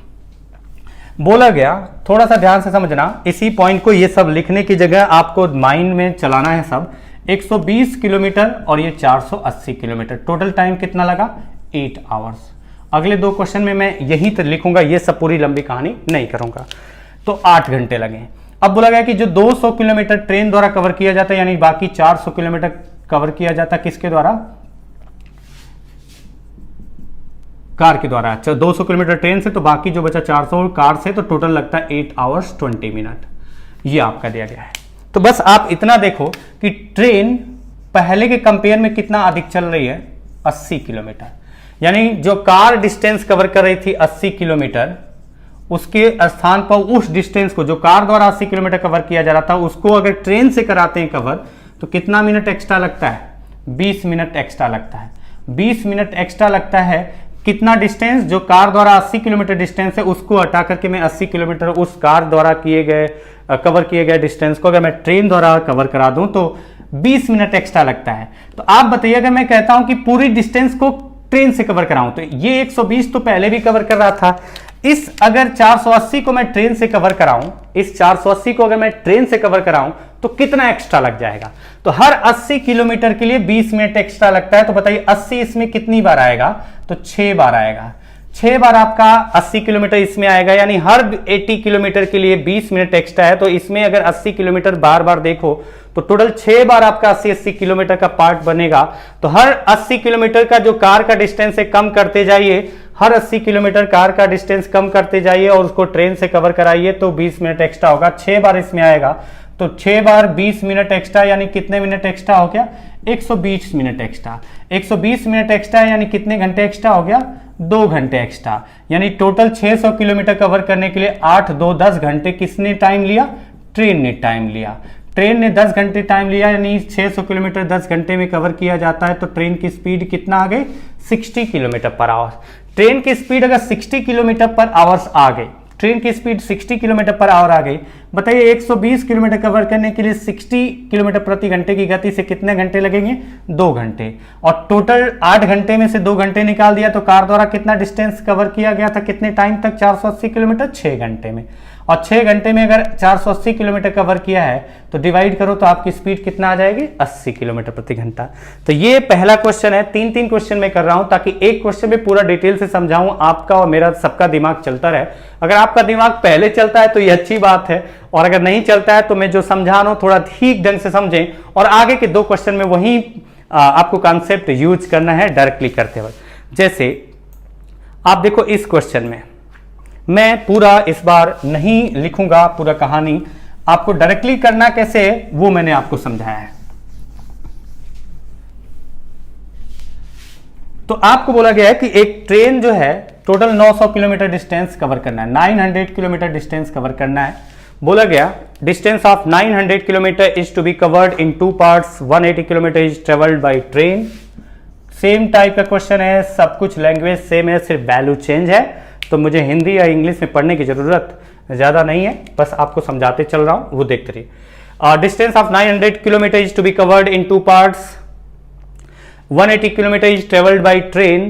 बोला गया, थोड़ा सा ध्यान से समझना, इसी पॉइंट को ये सब लिखने की जगह आपको माइंड में चलाना है सब। 120 किलोमीटर और ये 480 किलोमीटर, टोटल टाइम कितना लगा, 8 आवर्स। अगले 2 क्वेश्चन में मैं यही तो लिखूंगा, ये सब पूरी लंबी कहानी नहीं करूंगा। तो 8 घंटे लगे। अब बोला गया कि जो 200 किलोमीटर ट्रेन द्वारा कवर किया जाता है, यानी बाकी 400 किलोमीटर कवर किया जाता है किसके द्वारा, कार के द्वारा। अच्छा, 200 किलोमीटर ट्रेन से, तो बाकी जो बचा 400 कार से, तो टोटल लगता है 8 आवर्स 20 मिनट। ये आपका दिया गया है। तो बस आप इतना देखो कि ट्रेन पहले के कंपेयर में कितना अधिक चल रही है, 80 किलोमीटर। यानी जो कार डिस्टेंस कवर कर रही थी 80 किलोमीटर, उसके स्थान पर उस डिस्टेंस को जो कार द्वारा 80 किलोमीटर कवर किया जा रहा था, उसको अगर ट्रेन से कराते हैं कवर, तो कितना मिनट एक्स्ट्रा लगता है, 20 मिनट एक्स्ट्रा लगता है। 20 मिनट एक्स्ट्रा लगता है। कितना डिस्टेंस, जो कार द्वारा 80 किलोमीटर डिस्टेंस है उसको हटा करके मैं 80 किलोमीटर उस कार द्वारा कवर किए गए डिस्टेंस को अगर मैं ट्रेन द्वारा कवर करा दूं तो 20 मिनट एक्स्ट्रा लगता है। तो आप बताइए, अगर मैं कहता हूं कि पूरी डिस्टेंस को ट्रेन से कवर कराऊं, तो ये 120 तो पहले भी कवर कर रहा था। इस अगर 480 को मैं ट्रेन से कवर कराऊं, इस 480 को अगर मैं ट्रेन से कवर कराऊं तो कितना एक्स्ट्रा लग जाएगा, तो हर 80 किलोमीटर के लिए 20 मिनट एक्स्ट्रा लगता है। तो बताइए 80 इसमें कितनी बार आएगा, तो 6 बार आएगा। 6 बार आपका 80 किलोमीटर इसमें आएगा, यानी हर 80 किलोमीटर के लिए 20 मिनट एक्स्ट्रा है। तो इसमें अगर 80 किलोमीटर बार बार देखो तो टोटल 6 बार आपका 80 किलोमीटर का पार्ट बनेगा। तो हर 80 किलोमीटर का जो कार का डिस्टेंस है कम करते जाइए, हर 80 किलोमीटर कार का डिस्टेंस कम करते जाइए और उसको ट्रेन से कवर कराइए, तो 20 मिनट एक्स्ट्रा होगा। 6 बार इसमें आएगा, तो 6 बार 20 मिनट एक्स्ट्रा, यानी कितने मिनट एक्स्ट्रा हो गया, 120 मिनट एक्स्ट्रा। 120 मिनट एक्स्ट्रा यानी कितने घंटे एक्स्ट्रा हो गया, 2 घंटे एक्स्ट्रा। यानी टोटल 600 किलोमीटर कवर करने के लिए 8 2 10 घंटे किसने टाइम लिया, ट्रेन ने टाइम लिया। ट्रेन ने 10 घंटे टाइम लिया, यानी 600 किलोमीटर 10 घंटे में कवर किया जाता है। तो ट्रेन की स्पीड कितना आ गई, 60 किलोमीटर पर आवर। ट्रेन की स्पीड अगर 60 किलोमीटर पर आवर्स आ गई, ट्रेन की स्पीड 60 किलोमीटर पर आवर आ गई। बताइए 120 किलोमीटर कवर करने के लिए 60 किलोमीटर प्रति घंटे की गति से कितने घंटे लगेंगे? 2 घंटे। और टोटल 8 घंटे में से 2 घंटे निकाल दिया तो कार द्वारा कितना डिस्टेंस कवर किया गया था, कितने टाइम तक? 480 किलोमीटर 6 घंटे में। और 6 घंटे में अगर 480 किलोमीटर कवर किया है तो डिवाइड करो तो आपकी स्पीड कितना आ जाएगी? 80 किलोमीटर प्रति घंटा। तो ये पहला क्वेश्चन है। 3-3 क्वेश्चन मैं कर रहा हूं ताकि एक क्वेश्चन में पूरा डिटेल से समझाऊं, आपका और मेरा सबका दिमाग चलता रहे। अगर आपका दिमाग पहले चलता है तो ये अच्छी बात है, और अगर नहीं चलता है तो मैं जो समझा रहा हूं थोड़ा ठीक ढंग से समझें, और आगे के 2 क्वेश्चन में वही आपको कॉन्सेप्ट यूज करना है डायरेक्टली करते वक्त। जैसे आप देखो इस क्वेश्चन में मैं पूरा इस बार नहीं लिखूंगा पूरा कहानी, आपको डायरेक्टली करना कैसे है वो मैंने आपको समझाया है। तो आपको बोला गया है कि एक ट्रेन जो है टोटल 900 किलोमीटर डिस्टेंस कवर करना है, 900 किलोमीटर डिस्टेंस कवर करना है। बोला गया distance of 900 kilometre is to be covered in 2 parts, 180 kilometre is travelled by train. Same type का क्वेश्चन है, सब कुछ लैंग्वेज सेम है, सिर्फ वैल्यू चेंज है। तो मुझे हिंदी या इंग्लिश में पढ़ने की जरूरत ज्यादा नहीं है, बस आपको समझाते चल रहा हूं, वो देखते रहिए। Distance of 900 kilometre is to be covered in 2 parts, 180 kilometre is travelled by train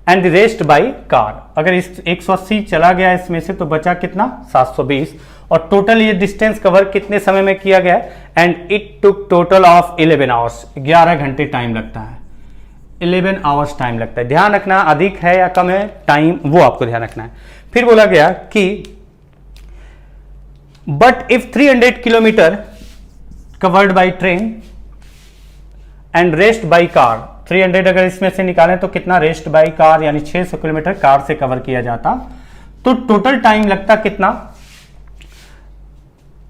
and the rest by car. अगर इस 180 चला गया इसमें से तो बचा कितना? 720। और टोटल ये डिस्टेंस कवर कितने समय में किया गया? And it took total of 11 hours, 11 घंटे टाइम लगता है, 11 आवर्स टाइम लगता है। ध्यान रखना अधिक है या कम है टाइम, वो आपको ध्यान रखना है। फिर बोला गया कि but if 300 kilometre covered by train and rest by car, 300 अगर इसमें से निकालें तो कितना रेस्ट बाय कार, यानी 600 किलोमीटर कार से कवर किया जाता, तो टोटल टाइम लगता कितना?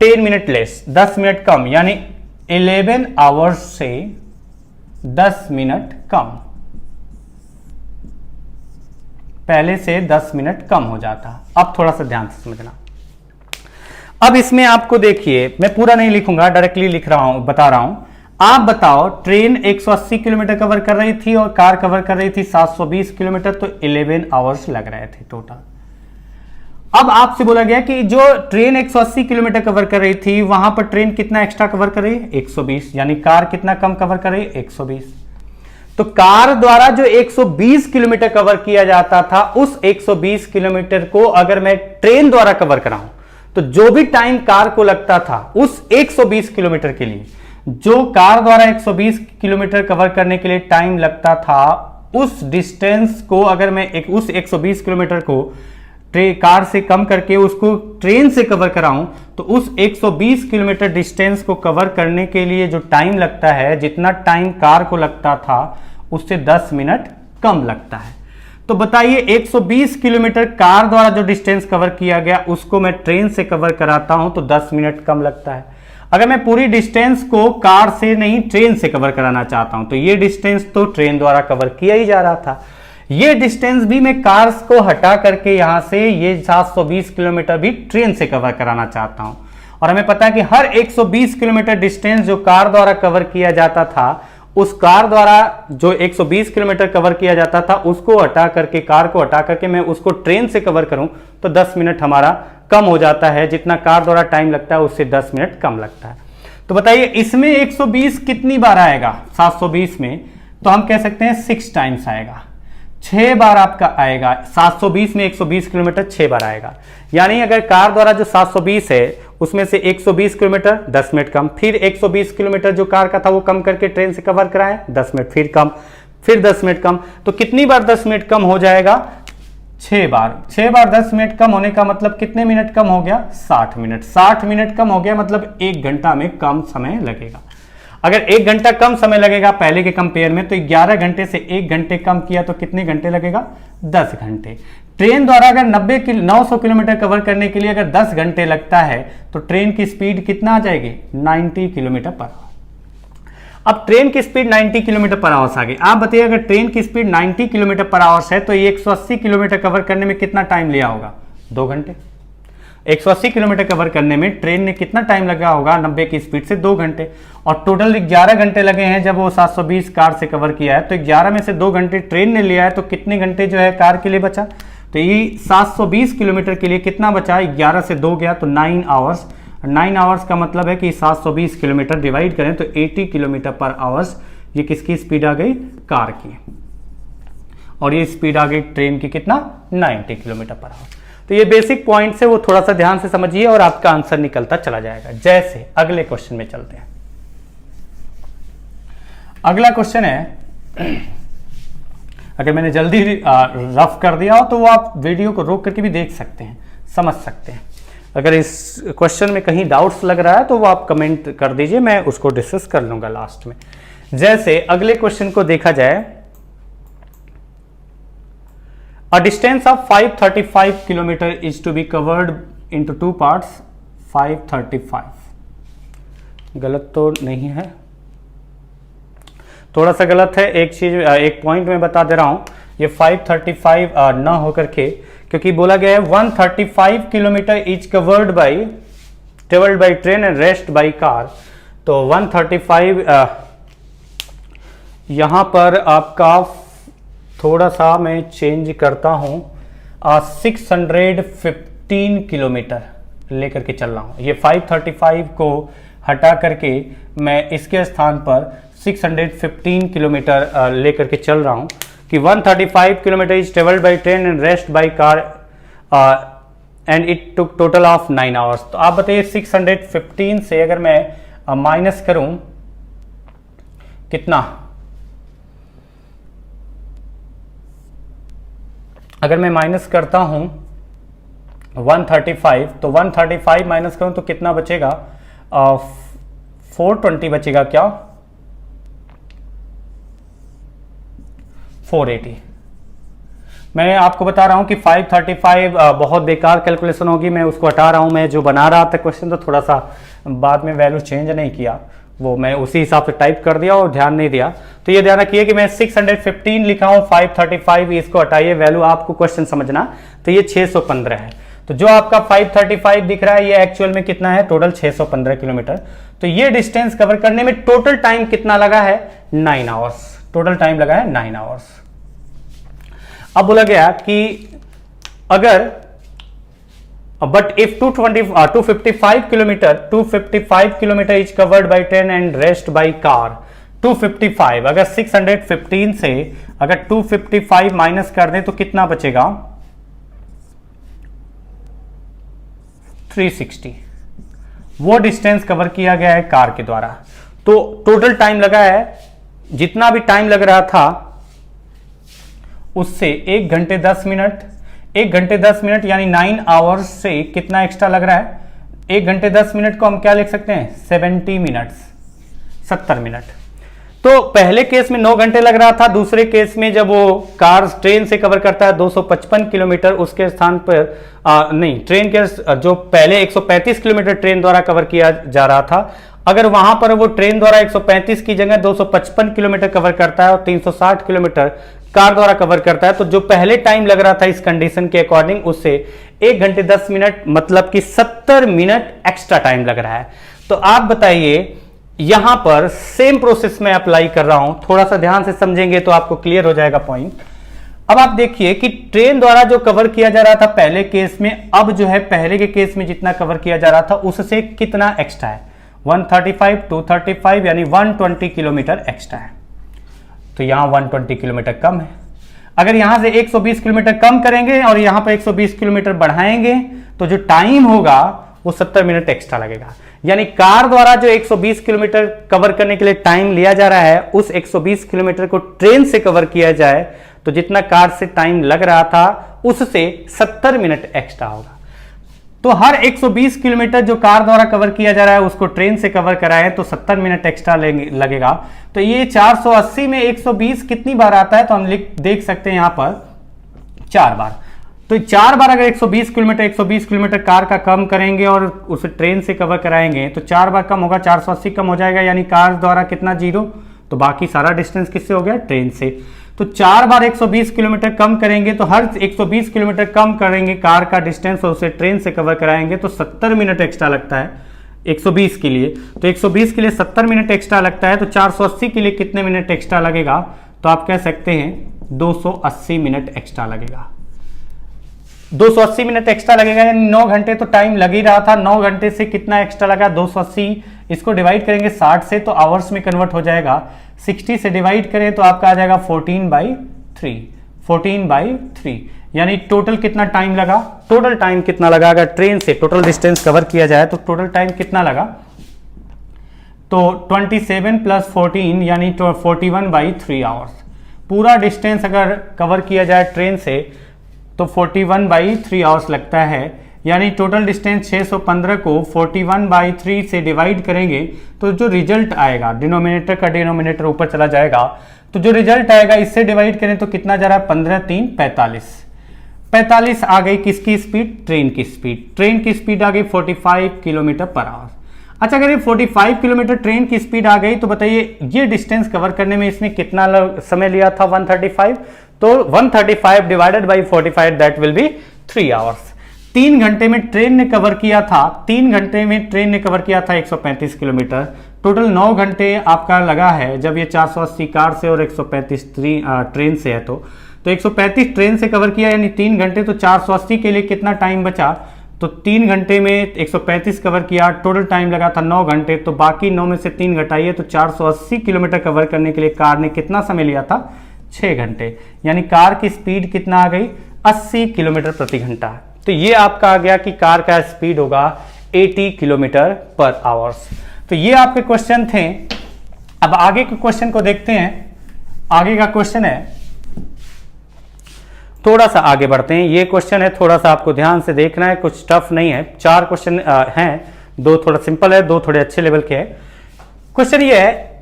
10 मिनट लेस, 10 मिनट कम, यानी 11 आवर्स से 10 मिनट कम, पहले से 10 मिनट कम हो जाता। अब थोड़ा सा ध्यान से समझना। अब इसमें आपको देखिए, मैं पूरा नहीं लिखूंगा, डायरेक्टली लिख रहा हूं, बता रहा हूं। आप बताओ, ट्रेन 180 किलोमीटर कवर कर रही थी और कार कवर कर रही थी 720 किलोमीटर, तो 11 आवर्स लग रहे थे टोटल। अब आपसे बोला गया कि जो ट्रेन 180 किलोमीटर कवर कर रही थी वहां पर ट्रेन कितना एक्स्ट्रा कवर कर रही है? 120, यानी कार कितना कम कवर कर रही है? 120। तो कार द्वारा जो 120 किलोमीटर कवर किया जाता था, उस 120 किलोमीटर को अगर मैं ट्रेन द्वारा कवर कराऊं तो जो भी टाइम कार को लगता था उस 120 किलोमीटर के लिए, जो कार द्वारा 120 किलोमीटर कवर करने के लिए टाइम लगता था, उस डिस्टेंस को अगर मैं उस 120 किलोमीटर को कार से कम करके उसको ट्रेन से कवर कराऊं तो उस 120 किलोमीटर डिस्टेंस को कवर करने के लिए जो टाइम लगता है, जितना टाइम कार को लगता था उससे 10 मिनट कम लगता है। तो बताइए 120 किलोमीटर कार द्वारा जो डिस्टेंस कवर किया गया उसको मैं ट्रेन से कवर कराता हूं तो 10 मिनट कम लगता है। अगर मैं पूरी डिस्टेंस को कार से नहीं ट्रेन से कवर कराना चाहता हूं तो ये डिस्टेंस तो ट्रेन द्वारा कवर किया ही जा रहा था, ये डिस्टेंस भी मैं कार्स को हटा करके यहां से ये 720 किलोमीटर भी ट्रेन से कवर कराना चाहता हूं। और हमें पता है कि हर 120 किलोमीटर डिस्टेंस जो कार द्वारा कवर किया जाता था, उस कार द्वारा जो 120 किलोमीटर कवर किया जाता था उसको हटा करके, कार को हटा करके मैं उसको ट्रेन से कवर करूं तो 10 मिनट हमारा कम हो जाता है। जितना कार द्वारा टाइम लगता है उससे 10 मिनट कम लगता है। तो बताइए इसमें 120 कितनी बार आएगा? 720 में तो हम कह सकते हैं 6 टाइम्स आएगा, 6 बार आपका आएगा। 720 में 120 किलोमीटर 6 बार आएगा, यानी अगर कार द्वारा जो 720 है उसमें से 120 किलोमीटर 10 मिनट कम, फिर 120 किलोमीटर जो कार का था वो कम करके ट्रेन से कवर कराएं 10 मिनट, फिर कम, फिर 10 मिनट कम, तो कितनी बार 10 मिनट कम हो जाएगा? 6 बार। 6 बार 10 मिनट कम होने का मतलब कितने मिनट कम हो गया? 60 मिनट। 60 मिनट कम हो गया मतलब 1 घंटा में कम समय लगेगा। अगर 1 घंटा कम समय लगेगा पहले के कंपेयर में, तो 11 घंटे से 1 घंटे कम किया तो कितने घंटे लगेगा? 10 घंटे। ट्रेन द्वारा अगर 900 किलोमीटर कवर करने के लिए अगर 10 घंटे लगता है तो ट्रेन की स्पीड कितना आ जाएगी? 90 किलोमीटर पर आवर। अब ट्रेन की स्पीड 90 किलोमीटर पर आवर्स आ गई। आप बताइए अगर ट्रेन की स्पीड 90 किलोमीटर पर आवर्स है तो ये 180 किलोमीटर कवर करने में कितना टाइम लिया होगा? 2 घंटे। 180 किलोमीटर कवर करने में ट्रेन ने कितना टाइम लगा होगा? 90 की स्पीड से 2 घंटे। और टोटल 11 घंटे लगे हैं जब वो 720 कार से कवर किया है, तो 11 में से 2 घंटे ट्रेन ने लिया है, तो कितने घंटे जो है कार के लिए बचा? तो ये 720 किलोमीटर के लिए कितना बचा, 11 से 2 गया तो 9 आवर्स। 9 आवर्स का मतलब है कि 720 किलोमीटर डिवाइड करें तो 80 किलोमीटर पर आवर्स, ये किसकी स्पीड आ गई, कार की। और ये स्पीड आ गई ट्रेन की कितना, 90 किलोमीटर पर आवर। तो ये बेसिक पॉइंट्स है, वो थोड़ा सा ध्यान से समझिए और आपका आंसर निकलता चला जाएगा। जैसे अगले क्वेश्चन में चलते हैं। अगला क्वेश्चन है, अगर मैंने जल्दी रफ कर दिया हो तो वो आप वीडियो को रोक करके भी देख सकते हैं, समझ सकते हैं। अगर इस क्वेश्चन में कहीं डाउट्स लग रहा है तो वो आप कमेंट कर दीजिए, मैं उसको डिस्कस कर लूंगा लास्ट में। जैसे अगले क्वेश्चन को देखा जाए, a distance of 535 kilometre is to be covered into 2 parts. 535 गलत तो नहीं है, थोड़ा सा गलत है। एक चीज, एक पॉइंट में बता दे रहा हूं, ये 535 ना होकर के, क्योंकि बोला गया है 135 kilometre is covered by travelled by train and rest by car. तो 135 यहां पर आपका थोड़ा सा मैं चेंज करता हूं, 615 किलोमीटर लेकर के चल रहा हूं। ये 535 को हटा करके मैं इसके स्थान पर 615 किलोमीटर लेकर के चल रहा हूं कि 135 kilometre is travelled by train and rest by car and it took total of 9 hours. तो आप बताइए 615 से अगर मैं माइनस करूं कितना, अगर मैं माइनस करता हूं 135, तो 135 माइनस करूं तो कितना बचेगा, 420 बचेगा क्या, 480। मैं आपको बता रहा हूं कि 535 बहुत बेकार कैलकुलेशन होगी, मैं उसको हटा रहा हूं। मैं जो बना रहा था क्वेश्चन तो थोड़ा सा बाद में वैल्यू चेंज नहीं किया, वो मैं उसी हिसाब से टाइप कर दिया और ध्यान नहीं दिया। तो ये ध्यान रखिए कि मैं 615 लिखा हूं, 535 इसको हटाइए, वैल्यू आपको क्वेश्चन समझना। तो ये 615 है। तो जो आपका 535 दिख रहा है ये एक्चुअल में कितना है, टोटल 615 किलोमीटर। तो ये डिस्टेंस कवर करने में टोटल टाइम कितना लगा है, 9 आवर्स। टोटल टाइम लगा है 9 आवर्स। अब बोला गया कि अगर but if 255 kilometre is covered by train and rest by car, 255 अगर 615 से अगर 255 माइनस कर दें तो कितना बचेगा, 360। वो डिस्टेंस कवर किया गया है कार के द्वारा। तो टोटल टाइम लगा है, जितना भी टाइम लग रहा था उससे 1 घंटे 10 मिनट, 1 घंटे 10 मिनट यानी 9 आवर्स से कितना एक्स्ट्रा लग रहा है, 1 घंटे 10 मिनट को हम क्या लिख सकते हैं, 70 मिनट्स, 70 मिनट। तो पहले केस में 9 घंटे लग रहा था, दूसरे केस में जब वो कार ट्रेन से कवर करता है 255 किलोमीटर, उसके स्थान पर नहीं, ट्रेन के जो पहले 135 किलोमीटर ट्रेन द्वारा कवर किया जा रहा था, अगर वहां पर वो ट्रेन द्वारा 135 की जगह 255 किलोमीटर कवर करता है और 360 किलोमीटर कार द्वारा कवर करता है, तो जो पहले टाइम लग रहा था इस कंडीशन के अकॉर्डिंग उससे 1 घंटे 10 मिनट मतलब कि 70 मिनट एक्स्ट्रा टाइम लग रहा है। तो आप बताइए, यहां पर सेम प्रोसेस में अप्लाई कर रहा हूं, थोड़ा सा ध्यान से समझेंगे तो आपको क्लियर हो जाएगा पॉइंट। अब आप देखिए कि ट्रेन द्वारा जो कवर किया जा रहा था पहले केस में, अब जो है पहले के केस में जितना कवर किया जा रहा था उससे कितना एक्स्ट्रा है, 135 235 यानी 120 किलोमीटर एक्स्ट्रा है। तो यहां 120 किलोमीटर कम है। अगर यहां से 120 किलोमीटर कम करेंगे और यहां पर 120 किलोमीटर बढ़ाएंगे तो जो टाइम होगा वो 70 मिनट एक्स्ट्रा लगेगा। यानी कार द्वारा जो 120 किलोमीटर कवर करने के लिए टाइम लिया जा रहा है, उस 120 किलोमीटर को ट्रेन से कवर किया जाए तो जितना कार से टाइम लग रहा था उससे 70 मिनट एक्स्ट्रा होगा। तो हर 120 किलोमीटर जो कार द्वारा कवर किया जा रहा है उसको ट्रेन से कवर कराएं तो 70 मिनट एक्स्ट्रा लगेगा। तो ये 480 में 120 कितनी बार आता है, तो हम देख सकते हैं यहां पर 4 बार। तो 4 बार अगर 120 किलोमीटर कार का कम करेंगे और उसे ट्रेन से कवर कराएंगे तो 4 बार कम होगा, 480 कम हो जाएगा, यानी कार द्वारा कितना 0, तो बाकी सारा डिस्टेंस किससे हो गया, ट्रेन से। तो 4 बार 120 किलोमीटर कम करेंगे तो हर 120 किलोमीटर कम करेंगे कार का डिस्टेंस और उसे ट्रेन से कवर कराएंगे तो 70 मिनट एक्स्ट्रा लगता है 120 के लिए। तो 120 के लिए 70 मिनट एक्स्ट्रा लगता है, तो 480 के लिए कितने मिनट एक्स्ट्रा लगेगा, तो आप कह सकते हैं 280 मिनट एक्स्ट्रा लगेगा। 280 मिनट एक्स्ट्रा लगेगा, यानी 9 घंटे तो टाइम लग ही रहा था। 9 घंटे से कितना एक्स्ट्रा लगा, 280, इसको डिवाइड करेंगे 60 से तो आवर्स में कन्वर्ट हो जाएगा। 60 से डिवाइड करें तो आपका आ जाएगा 14/3, 14/3, यानी टोटल कितना टाइम लगा, टोटल टाइम कितना लगा, अगर ट्रेन से टोटल डिस्टेंस कवर किया जाए तो टोटल टाइम कितना लगा, तो 27 + 14 यानी 41/3 आवर्स। पूरा डिस्टेंस अगर कवर किया जाए ट्रेन से तो 41/3 आवर्स लगता है, यानी टोटल डिस्टेंस 615 को 41/3 से डिवाइड करेंगे तो जो रिजल्ट आएगा, डिनोमिनेटर का डिनोमिनेटर ऊपर चला जाएगा, तो जो रिजल्ट आएगा इससे डिवाइड करें तो कितना जा रहा है, 15 × 3 = 45। 45 आ गई किसकी स्पीड, ट्रेन की स्पीड। ट्रेन की स्पीड आ गई 45 km/h। अच्छा, अगर ये 45 किलोमीटर ट्रेन की स्पीड आ गई तो बताइए ये डिस्टेंस कवर करने में इसने कितना समय लिया था, 135, तो 135 divided by 45 that will be 3 hours. 3 घंटे में ट्रेन ने कवर किया था, 3 घंटे में ट्रेन ने कवर किया था 135 किलोमीटर। टोटल 9 घंटे आपका लगा है, जब ये 480 कार से और 135 ट्रेन से है तो 135 ट्रेन से कवर किया, यानी 3 घंटे, तो 480 के लिए कितना टाइम बचा, तो 3 घंटे में 135 कवर किया, टोटल टाइम लगा था 9 घंटे, तो बाकी 9 में से 3 घटाइए तो 480 किलोमीटर कवर करने के लिए कार ने कितना समय लिया था, 6 घंटे, यानी कार की स्पीड कितना आ गई, 80 किलोमीटर प्रति घंटा। तो ये आपका आ गया कि कार का स्पीड होगा 80 km/h। तो ये आपके क्वेश्चन थे। अब आगे के क्वेश्चन को देखते हैं। आगे का क्वेश्चन है, थोड़ा सा आगे बढ़ते हैं। ये क्वेश्चन है, थोड़ा सा आपको ध्यान से देखना है, कुछ टफ नहीं है। 4 क्वेश्चन हैं, 2 थोड़ा सिंपल है, 2 थोड़े अच्छे लेवल के हैं। क्वेश्चन ये है,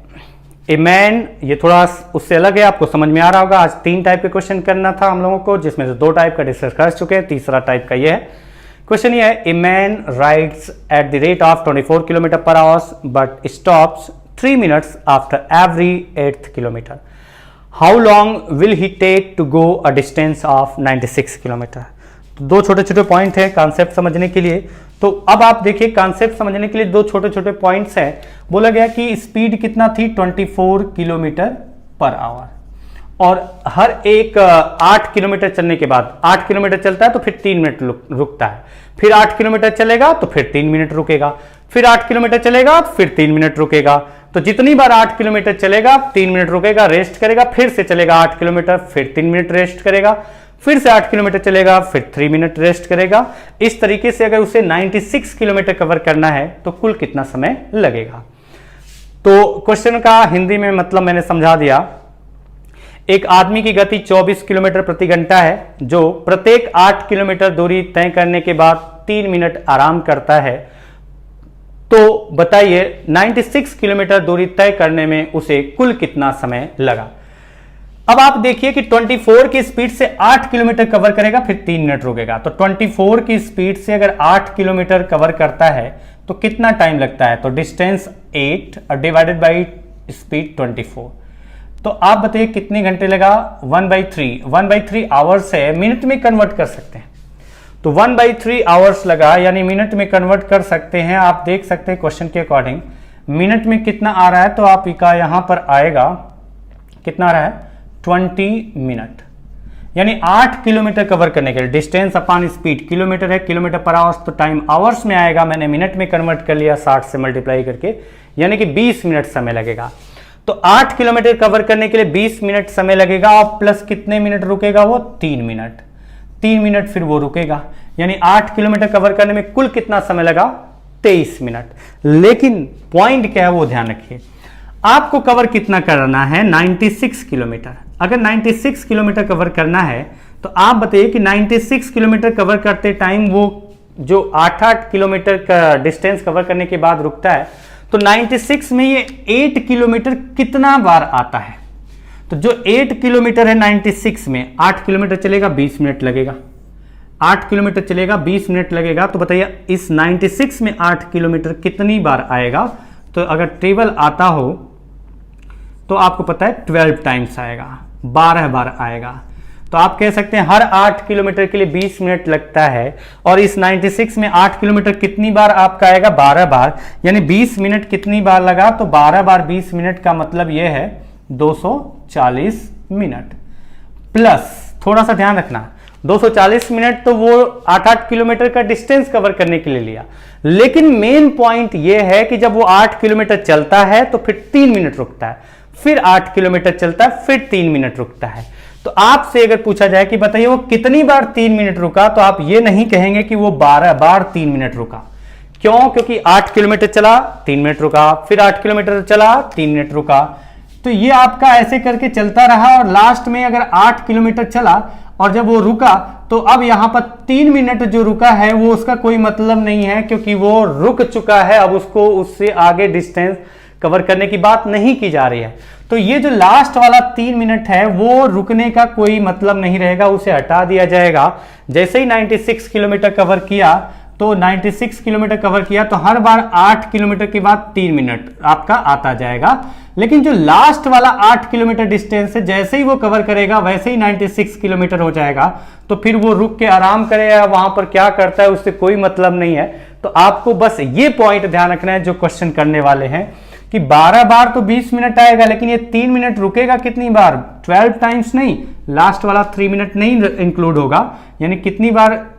ए मैन, ये थोड़ा उससे अलग है, आपको समझ में आ रहा होगा। आज 3 टाइप के क्वेश्चन करना था हम लोगों को, जिसमें से 2 टाइप का डिस्कस कर चुके हैं, तीसरा टाइप का ये है। क्वेश्चन ये है, a man rides at the rate of 24 km/h but stops 3 minutes after every 8th kilometer। How long will he take to go a distance of 96 kilometre. तो 2 छोटे छोटे पॉइंट हैं कॉन्सेप्ट समझने के लिए। तो अब आप देखिए, कॉन्सेप्ट समझने के लिए 2 छोटे छोटे पॉइंट्स हैं। बोला गया कि स्पीड कितना थी, 24 km/h, और हर एक 8 किलोमीटर चलने के बाद, 8 किलोमीटर चलता है तो फिर 3 मिनट रुकता है, फिर 8 किलोमीटर चलेगा तो फिर 3 मिनट रुकेगा, फिर 8 किलोमीटर चलेगा तो फिर 3 मिनट रुकेगा। तो जितनी बार 8 किलोमीटर चलेगा 3 मिनट रुकेगा, रेस्ट करेगा, फिर से चलेगा 8 किलोमीटर, फिर 3 मिनट रेस्ट करेगा, फिर से 8 किलोमीटर चलेगा, फिर 3 मिनट रेस्ट करेगा। इस तरीके से अगर उसे 96 किलोमीटर कवर करना है तो कुल कितना समय लगेगा। तो क्वेश्चन का हिंदी में मतलब मैंने समझा दिया। एक आदमी की गति 24 किलोमीटर प्रति घंटा है, जो प्रत्येक 8 किलोमीटर दूरी तय करने के बाद 3 मिनट आराम करता है। तो बताइए 96 किलोमीटर दूरी तय करने में उसे कुल कितना समय लगा। अब आप देखिए कि 24 की स्पीड से 8 किलोमीटर कवर करेगा, फिर 3 मिनट रुकेगा। तो 24 की स्पीड से अगर 8 किलोमीटर कवर करता है तो कितना टाइम लगता है, तो डिस्टेंस 8 डिवाइडेड बाई स्पीड 24। तो आप बताइए कितने घंटे लगा, 1/3 आवर्स है, मिनट में कन्वर्ट कर सकते हैं। तो 1/3 आवर्स लगा, यानी मिनट में कन्वर्ट कर सकते हैं। आप देख सकते हैं क्वेश्चन के अकॉर्डिंग मिनट में कितना आ रहा है, तो आप का यहां पर आएगा कितना आ रहा है, 20 मिनट, यानी 8 किलोमीटर कवर करने के लिए डिस्टेंस अपॉन स्पीड, किलोमीटर है km/h, तो टाइम आवर्स में आएगा, मैंने मिनट में कन्वर्ट कर लिया 60 से मल्टीप्लाई करके, यानी कि 20 मिनट समय लगेगा। तो 8 किलोमीटर कवर करने के लिए 20 मिनट समय लगेगा, और प्लस कितने मिनट रुकेगा वो, 3 मिनट, 3 मिनट फिर वो रुकेगा, यानी 8 किलोमीटर कवर करने में कुल कितना समय लगा, 23 मिनट। लेकिन पॉइंट क्या है वो ध्यान रखिए, आपको कवर कितना करना है, 96 किलोमीटर। अगर 96 किलोमीटर कवर करना है तो आप बताइए कि 96 किलोमीटर कवर करते टाइम वो जो 8-8 किलोमीटर का डिस्टेंस कवर करने के बाद रुकता है, तो 96 में ये 8 किलोमीटर कितना बार आता है। तो जो 8 किलोमीटर है 96 में, 8 किलोमीटर चलेगा 20 मिनट लगेगा, 8 किलोमीटर चलेगा 20 मिनट लगेगा। तो बताइए इस 96 में 8 किलोमीटर कितनी बार आएगा। तो अगर टेबल आता हो तो आपको पता है 12 टाइम्स आएगा, 12 बार आएगा। तो आप कह सकते हैं हर 8 किलोमीटर के लिए 20 मिनट लगता है, और इस 96 में 8 किलोमीटर कितनी बार आपका आएगा, 12 बार, यानी 20 मिनट कितनी बार लगा, तो 12 बार 20 मिनट का मतलब यह है 240 मिनट। प्लस थोड़ा सा ध्यान रखना, 240 मिनट तो वो 8-8 किलोमीटर का डिस्टेंस कवर करने के लिए लिया, लेकिन मेन पॉइंट ये है कि जब वो 8 किलोमीटर चलता है तो फिर 3 मिनट रुकता है, फिर 8 किलोमीटर चलता है, फिर 3 मिनट रुकता है। तो आपसे अगर पूछा जाए कि बताइए वो कितनी बार 3 मिनट रुका, तो आप ये नहीं कहेंगे कि वो 12 बार 3 मिनट रुका। क्यों? क्योंकि 8 किलोमीटर चला 3 मिनट रुका, फिर 8 किलोमीटर चला 3 मिनट रुका, तो ये आपका ऐसे करके चलता रहा और लास्ट में अगर 8 किलोमीटर चला और जब वो रुका तो अब यहां पर 3 मिनट जो रुका है वो उसका कोई मतलब नहीं है, क्योंकि वो रुक चुका है, अब उसको उससे आगे डिस्टेंस कवर करने की बात नहीं की जा रही है। तो ये जो लास्ट वाला 3 मिनट है वो रुकने का कोई मतलब नहीं रहेगा, उसे हटा दिया जाएगा। जैसे ही 96 किलोमीटर कवर किया तो 96 किलोमीटर कवर किया तो हर बार 8 किलोमीटर के बाद 3 मिनट आपका आता जाएगा, लेकिन जो लास्ट वाला 8 किलोमीटर डिस्टेंस है जैसे ही वो कवर करेगा वैसे ही 96 किलोमीटर हो जाएगा, तो फिर वो रुक के आराम करेगा, वहां पर क्या करता है उससे कोई मतलब नहीं है। तो आपको बस ये पॉइंट ध्यान रखना है जो क्वेश्चन करने वाले हैं कि 12 बार तो 20 मिनट आएगा, लेकिन ये 3 मिनट रुकेगा कितनी बार? 12 टाइम्स नहीं, लास्ट वाला 3 मिनट नहीं इंक्लूड होगा, यानी कितनी बार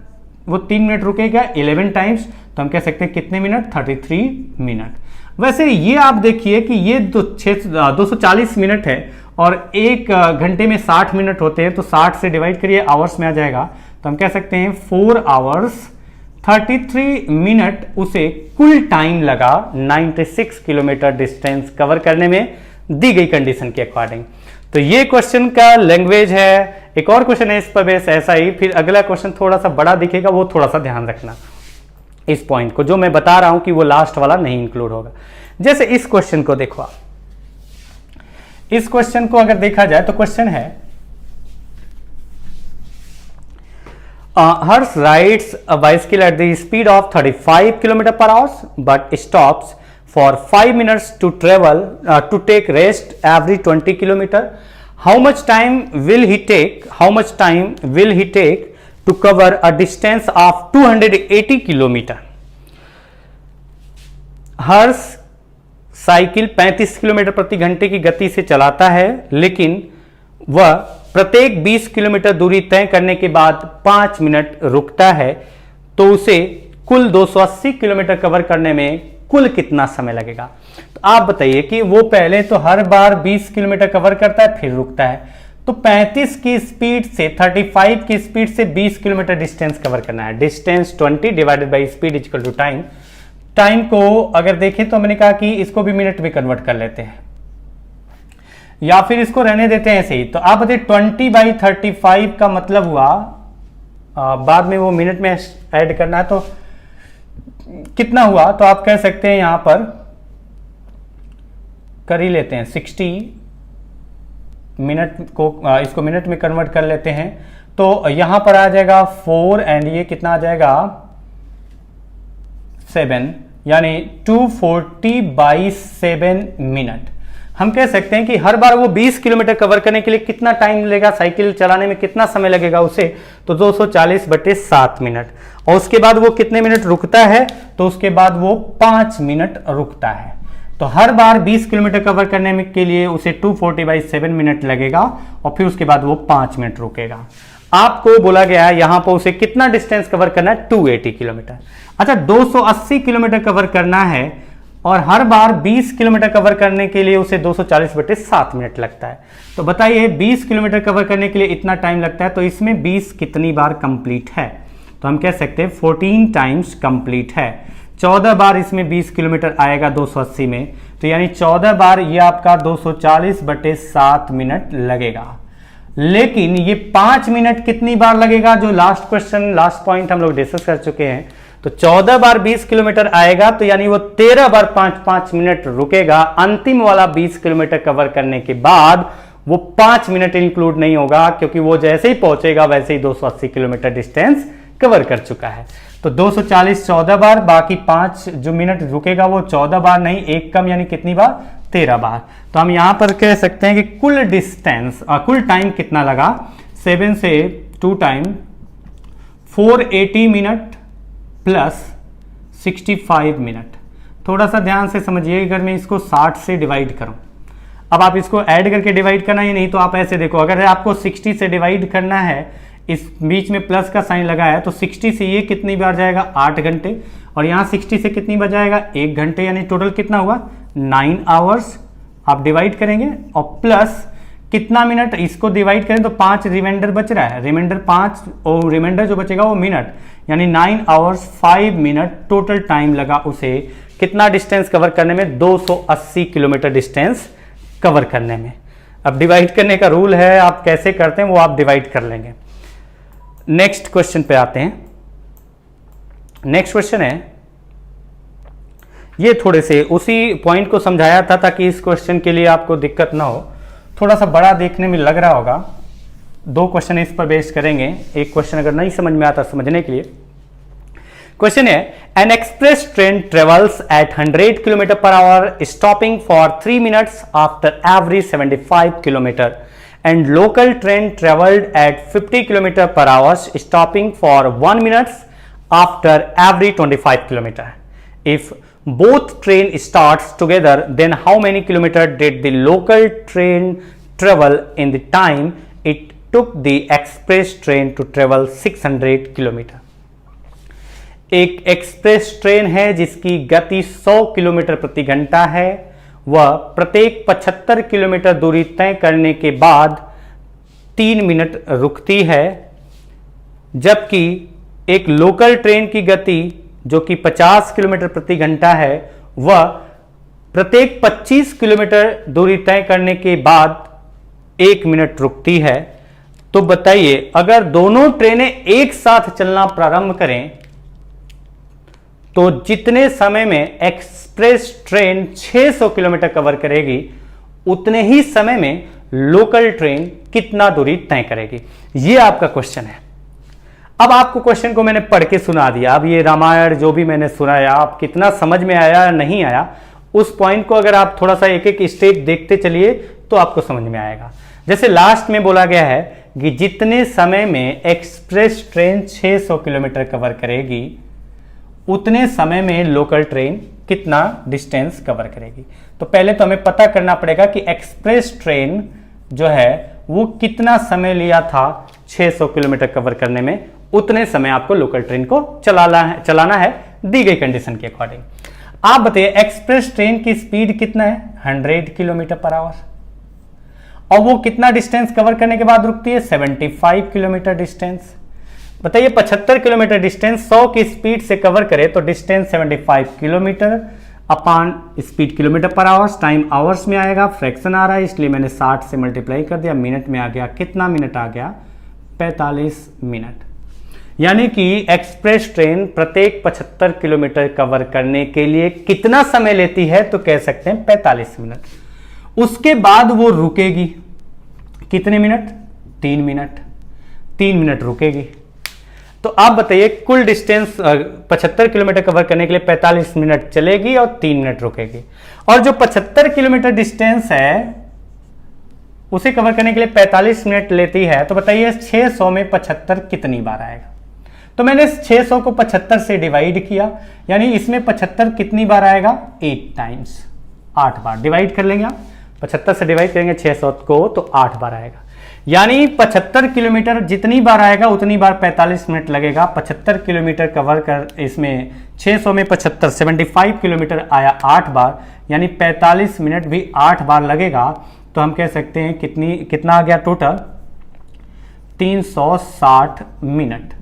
वो 3 मिनट रुकेगा? 11 टाइम्स। तो हम कह सकते हैं कितने मिनट? 33 मिनट। वैसे ये आप देखिए कि ये 240 मिनट है और एक घंटे में 60 मिनट होते हैं, तो 60 से डिवाइड करिए, आवर्स में आ जाएगा, तो हम कह सकते हैं 4 आवर्स 33 मिनट उसे कुल टाइम लगा 96 किलोमीटर डिस्टेंस कवर करने में, दी गई कंडीशन के अकॉर्डिंग। तो ये क्वेश्चन का लैंग्वेज है। एक और क्वेश्चन है इस पर बेस ऐसा ही, फिर अगला क्वेश्चन थोड़ा सा बड़ा दिखेगा, वो थोड़ा सा ध्यान रखना इस पॉइंट को, जो मैं बता रहा हूं कि वो लास्ट वाला नहीं इंक्लूड होगा। जैसे इस क्वेश्चन को देखो आप, इस क्वेश्चन को अगर देखा जाए तो क्वेश्चन है Harsh rides a bicycle at the speed of 35 kilometre per hour but stops for 5 minutes to travel to take rest every 20 kilometer. How much time will he take? How much time will he take to cover a distance of 280 kilometer? Harsh cycle 35 kilometre प्रति घंटे की गति से चलाता है, लेकिन वह प्रत्येक 20 किलोमीटर दूरी तय करने के बाद 5 मिनट रुकता है, तो उसे कुल 280 किलोमीटर कवर करने में कुल कितना समय लगेगा? तो आप बताइए कि वो पहले तो हर बार 20 किलोमीटर कवर करता है फिर रुकता है, तो 35 की स्पीड से 35 की स्पीड से 20 किलोमीटर डिस्टेंस कवर करना है। Distance 20 divided by speed equal to time. Time को अगर देखें तो मैंने कहा कि इसको भी मिनट में कन्वर्ट कर लेते हैं या फिर इसको रहने देते हैं ऐसे ही। तो आप बताइए 20/35 का मतलब हुआ, बाद में वो मिनट में ऐड करना है, तो कितना हुआ? तो आप कह सकते हैं यहां पर कर ही लेते हैं 60 मिनट को, इसको मिनट में कन्वर्ट कर लेते हैं, तो यहां पर आ जाएगा 4 एंड ये कितना आ जाएगा 7, यानी 240/7 मिनट। हम कह सकते हैं कि हर बार वो 20 किलोमीटर कवर करने के लिए कितना टाइम लगेगा, साइकिल चलाने में कितना समय लगेगा उसे, तो 240/7 मिनट। और उसके बाद वो कितने मिनट रुकता है? तो उसके बाद वो 5 मिनट रुकता है। तो हर बार 20 किलोमीटर कवर करने के लिए उसे 240/7 मिनट लगेगा और फिर उसके बाद वो 5 मिनट रुकेगा। आपको बोला गया है यहां पर उसे कितना डिस्टेंस कवर करना है? 280 किलोमीटर। अच्छा, 280 किलोमीटर कवर करना है और हर बार 20 किलोमीटर कवर करने के लिए उसे 240/7 मिनट लगता है। तो बताइए 20 किलोमीटर कवर करने के लिए इतना टाइम लगता है, तो इसमें 20 कितनी बार कंप्लीट है? तो हम कह सकते हैं 14 टाइम्स कंप्लीट है। 14 बार इसमें 20 किलोमीटर आएगा 280 में, तो यानी 14 बार ये आपका 240/7 मिनट लगेगा। लेकिन ये 5 मिनट कितनी बार लगेगा? जो लास्ट क्वेश्चन, लास्ट पॉइंट हम लोग डिस्कस कर चुके हैं, तो 14 बार 20 किलोमीटर आएगा, तो यानी वो 13 बार 5-5 मिनट रुकेगा। अंतिम वाला 20 किलोमीटर कवर करने के बाद वो 5 मिनट इंक्लूड नहीं होगा, क्योंकि वो जैसे ही पहुंचेगा वैसे ही 280 किलोमीटर डिस्टेंस कवर कर चुका है। तो 240 14 बार, बाकी 5 जो मिनट रुकेगा वो 14 बार नहीं, एक कम, यानी कितनी बार? 13 बार। तो हम यहां पर कह सकते हैं कि कुल डिस्टेंस कुल टाइम कितना लगा? 7 से 2 टाइम 480 मिनट प्लस 65 मिनट। थोड़ा सा ध्यान से समझिए, अगर मैं इसको 60 से डिवाइड करूं, अब आप इसको ऐड करके डिवाइड करना ही नहीं, तो आप ऐसे देखो, अगर आपको 60 से डिवाइड करना है इस बीच में प्लस का साइन लगा है, तो 60 से ये कितनी बार जाएगा, 8 घंटे, और यहाँ 60 से कितनी बार जाएगा, 1 घंटे, यानी टोटल कितना हुआ, 9 आवर्स। आप डिवाइड करेंगे और प्लस कितना मिनट, इसको डिवाइड करें तो 5 रिमाइंडर बच रहा है, रिमाइंडर 5 और रिमाइंडर जो बचेगा वो मिनट, यानी 9 आवर्स 5 मिनट टोटल टाइम लगा उसे कितना डिस्टेंस कवर करने में, 280 किलोमीटर डिस्टेंस कवर करने में। अब डिवाइड करने का रूल है, आप कैसे करते हैं वो आप डिवाइड कर लेंगे। नेक्स्ट क्वेश्चन पे आते हैं। नेक्स्ट क्वेश्चन है, ये थोड़े से उसी पॉइंट को समझाया था ताकि इस क्वेश्चन के लिए आपको दिक्कत ना हो, थोड़ा सा बड़ा देखने में लग रहा होगा। 2 क्वेश्चन इस पर बेस करेंगे, एक क्वेश्चन अगर नहीं समझ में आता समझने के लिए। क्वेश्चन है, an express train travels at 100 kilometre per hour stopping for 3 minutes after every 75 kilometre and local train travelled at 50 kilometre per hour stopping for 1 minutes after every 25 kilometre. If both train starts together, then how many kilometer did the local train travel in the time it took the express train to travel 600 kilometre. एक express train है जिसकी गति 100 kilometre प्रति घंटा है, वह प्रत्येक 75 kilometre दूरी तय करने के बाद 3 मिनट रुकती है, जबकि एक लोकल ट्रेन की गति जो कि 50 किलोमीटर प्रति घंटा है, वह प्रत्येक 25 किलोमीटर दूरी तय करने के बाद 1 मिनट रुकती है। तो बताइए, अगर दोनों ट्रेनें एक साथ चलना प्रारंभ करें तो जितने समय में एक्सप्रेस ट्रेन 600 किलोमीटर कवर करेगी, उतने ही समय में लोकल ट्रेन कितना दूरी तय करेगी। यह आपका क्वेश्चन है। अब आपको क्वेश्चन को मैंने पढ़ के सुना दिया, अब ये रामायण जो भी मैंने सुनाया, आप कितना समझ में आया नहीं आया, उस पॉइंट को अगर आप थोड़ा सा एक एक स्टेप देखते चलिए तो आपको समझ में आएगा। जैसे लास्ट में बोला गया है कि जितने समय में एक्सप्रेस ट्रेन 600 किलोमीटर कवर करेगी, उतने समय में लोकल ट्रेन कितना डिस्टेंस कवर करेगी। तो पहले तो हमें पता करना पड़ेगा कि एक्सप्रेस ट्रेन जो है वो कितना समय लिया था 600 किलोमीटर कवर करने में, उतने समय आपको लोकल ट्रेन को चलाना है दी गई कंडीशन के अकॉर्डिंग। आप बताइए, एक्सप्रेस ट्रेन की स्पीड कितना है, 100 किलोमीटर पर आवर, और वो कितना डिस्टेंस कवर करने के बाद रुकती है, 75 किलोमीटर डिस्टेंस। बताइए, 75 किलोमीटर डिस्टेंस 100 की स्पीड से कवर करे तो distance 75 kilometre upon speed kilometre पर आवर्स, टाइम आवर्स में आएगा, फ्रैक्शन आ रहा है इसलिए मैंने 60 से मल्टीप्लाई कर दिया, मिनट में आ गया, कितना मिनट आ गया, 45 मिनट। यानी कि एक्सप्रेस ट्रेन प्रत्येक 75 किलोमीटर कवर करने के लिए कितना समय लेती है, तो कह सकते हैं 45 मिनट। उसके बाद वो रुकेगी कितने मिनट, 3 मिनट, 3 मिनट रुकेगी। तो आप बताइए, कुल डिस्टेंस 75 किलोमीटर कवर करने के लिए 45 मिनट चलेगी और 3 मिनट रुकेगी, और जो 75 किलोमीटर डिस्टेंस है उसे कवर करने के लिए 45 मिनट लेती है। तो बताइए 600 में 75 कितनी बार आएगा। तो मैंने 600 को 75 से डिवाइड किया, यानी इसमें 75 कितनी बार आएगा, 8 टाइम्स, 8 बार। डिवाइड कर लेंगे आप, 75 से डिवाइड करेंगे 600 को तो 8 बार आएगा, यानी 75 किलोमीटर जितनी बार आएगा उतनी बार 45 मिनट लगेगा। 75 किलोमीटर कवर कर, इसमें 600 में 75 75 किलोमीटर आया 8 बार, यानी 45 मिनट भी 8 बार लगेगा। तो हम कह सकते हैं कितना आ गया टोटल, 360 मिनट।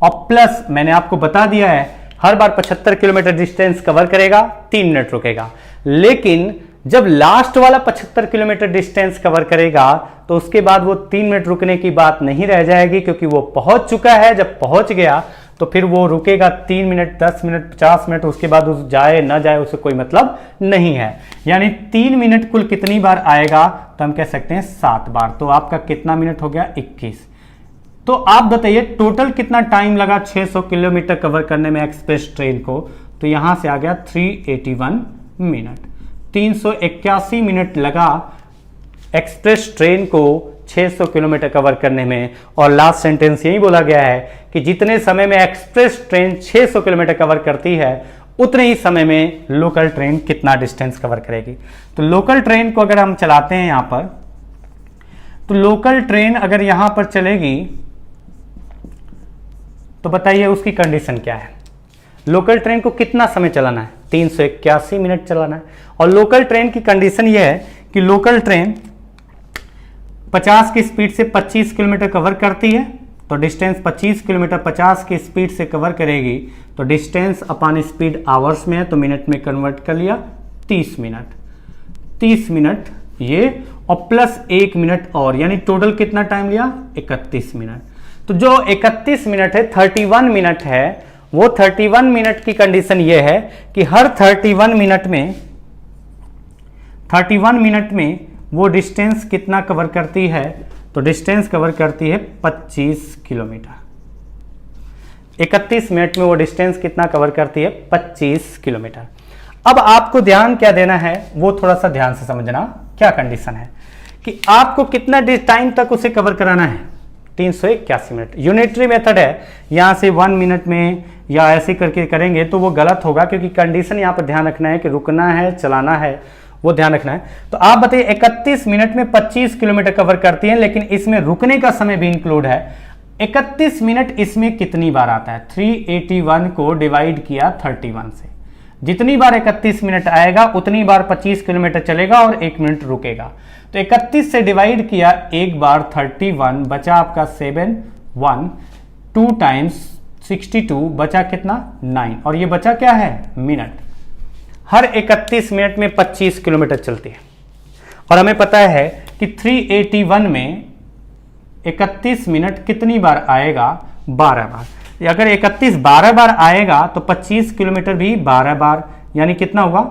और प्लस मैंने आपको बता दिया है हर बार 75 किलोमीटर डिस्टेंस कवर करेगा, 3 मिनट रुकेगा, लेकिन जब लास्ट वाला 75 किलोमीटर डिस्टेंस कवर करेगा तो उसके बाद वो 3 मिनट रुकने की बात नहीं रह जाएगी, क्योंकि वो पहुंच चुका है। जब पहुंच गया तो फिर वो रुकेगा 3 मिनट, 10 मिनट, 50 मिनट, उसके बाद उस जाए ना जाए उसे कोई मतलब नहीं है। यानी 3 मिनट कुल कितनी बार आएगा, तो हम कह सकते हैं 7 बार। तो आपका कितना मिनट हो गया, 21। तो आप बताइए टोटल कितना टाइम लगा 600 किलोमीटर कवर करने में एक्सप्रेस ट्रेन को, तो यहां से आ गया 381 मिनट। 381 मिनट लगा एक्सप्रेस ट्रेन को 600 किलोमीटर कवर करने में। और लास्ट सेंटेंस यही बोला गया है कि जितने समय में एक्सप्रेस ट्रेन 600 किलोमीटर कवर करती है, उतने ही समय में लोकल ट्रेन कितना डिस्टेंस कवर करेगी। तो लोकल ट्रेन को अगर हम चलाते हैं यहां पर, तो लोकल ट्रेन अगर यहां पर चलेगी तो बताइए उसकी कंडीशन क्या है। लोकल ट्रेन को कितना समय चलाना है, 381 मिनट चलाना है। और लोकल ट्रेन की कंडीशन यह है कि लोकल ट्रेन 50 की स्पीड से 25 किलोमीटर कवर करती है, तो डिस्टेंस 25 किलोमीटर 50 की स्पीड से कवर करेगी, तो डिस्टेंस अपॉन स्पीड आवर्स में है, तो मिनट में कन्वर्ट कर लिया 30 मिनट, 30 मिनट ये, और प्लस 1 मिनट और, यानी टोटल कितना टाइम लिया, 31 मिनट। तो जो 31 मिनट है, 31 मिनट है, वो 31 मिनट की कंडीशन ये है कि हर 31 मिनट में वो डिस्टेंस कितना कवर करती है, तो डिस्टेंस कवर करती है 25 किलोमीटर। 31 मिनट में वो डिस्टेंस कितना कवर करती है, 25 किलोमीटर। अब आपको ध्यान क्या देना है, वो थोड़ा सा ध्यान से समझना। क्या कंडीशन है कि आपको कितना टाइम तक उसे कवर कराना है, 381 मिनट। यूनिटरी मेथड है, यहां से 1 मिनट में या ऐसे करके करेंगे तो वो गलत होगा, क्योंकि कंडीशन यहां पर ध्यान रखना है कि रुकना है, चलाना है, वो ध्यान रखना है। तो आप बताइए 31 मिनट में 25 किलोमीटर कवर करती है, लेकिन इसमें रुकने का समय भी इंक्लूड है। 31 मिनट इसमें कितनी बार आता है, 381 को डिवाइड किया 31 से, जितनी बार 31 मिनट आएगा उतनी बार 25 किलोमीटर चलेगा और 1 मिनट रुकेगा। तो 31 से डिवाइड किया एक बार 31, बचा आपका 7, 1, 2 टाइम्स 62, बचा कितना 9, और ये बचा क्या है, मिनट। हर 31 मिनट में 25 किलोमीटर चलती है, और हमें पता है कि 381 में 31 मिनट कितनी बार आएगा, 12 बार। अगर 31 12 बार आएगा तो 25 किलोमीटर भी 12 बार, यानी कितना हुआ,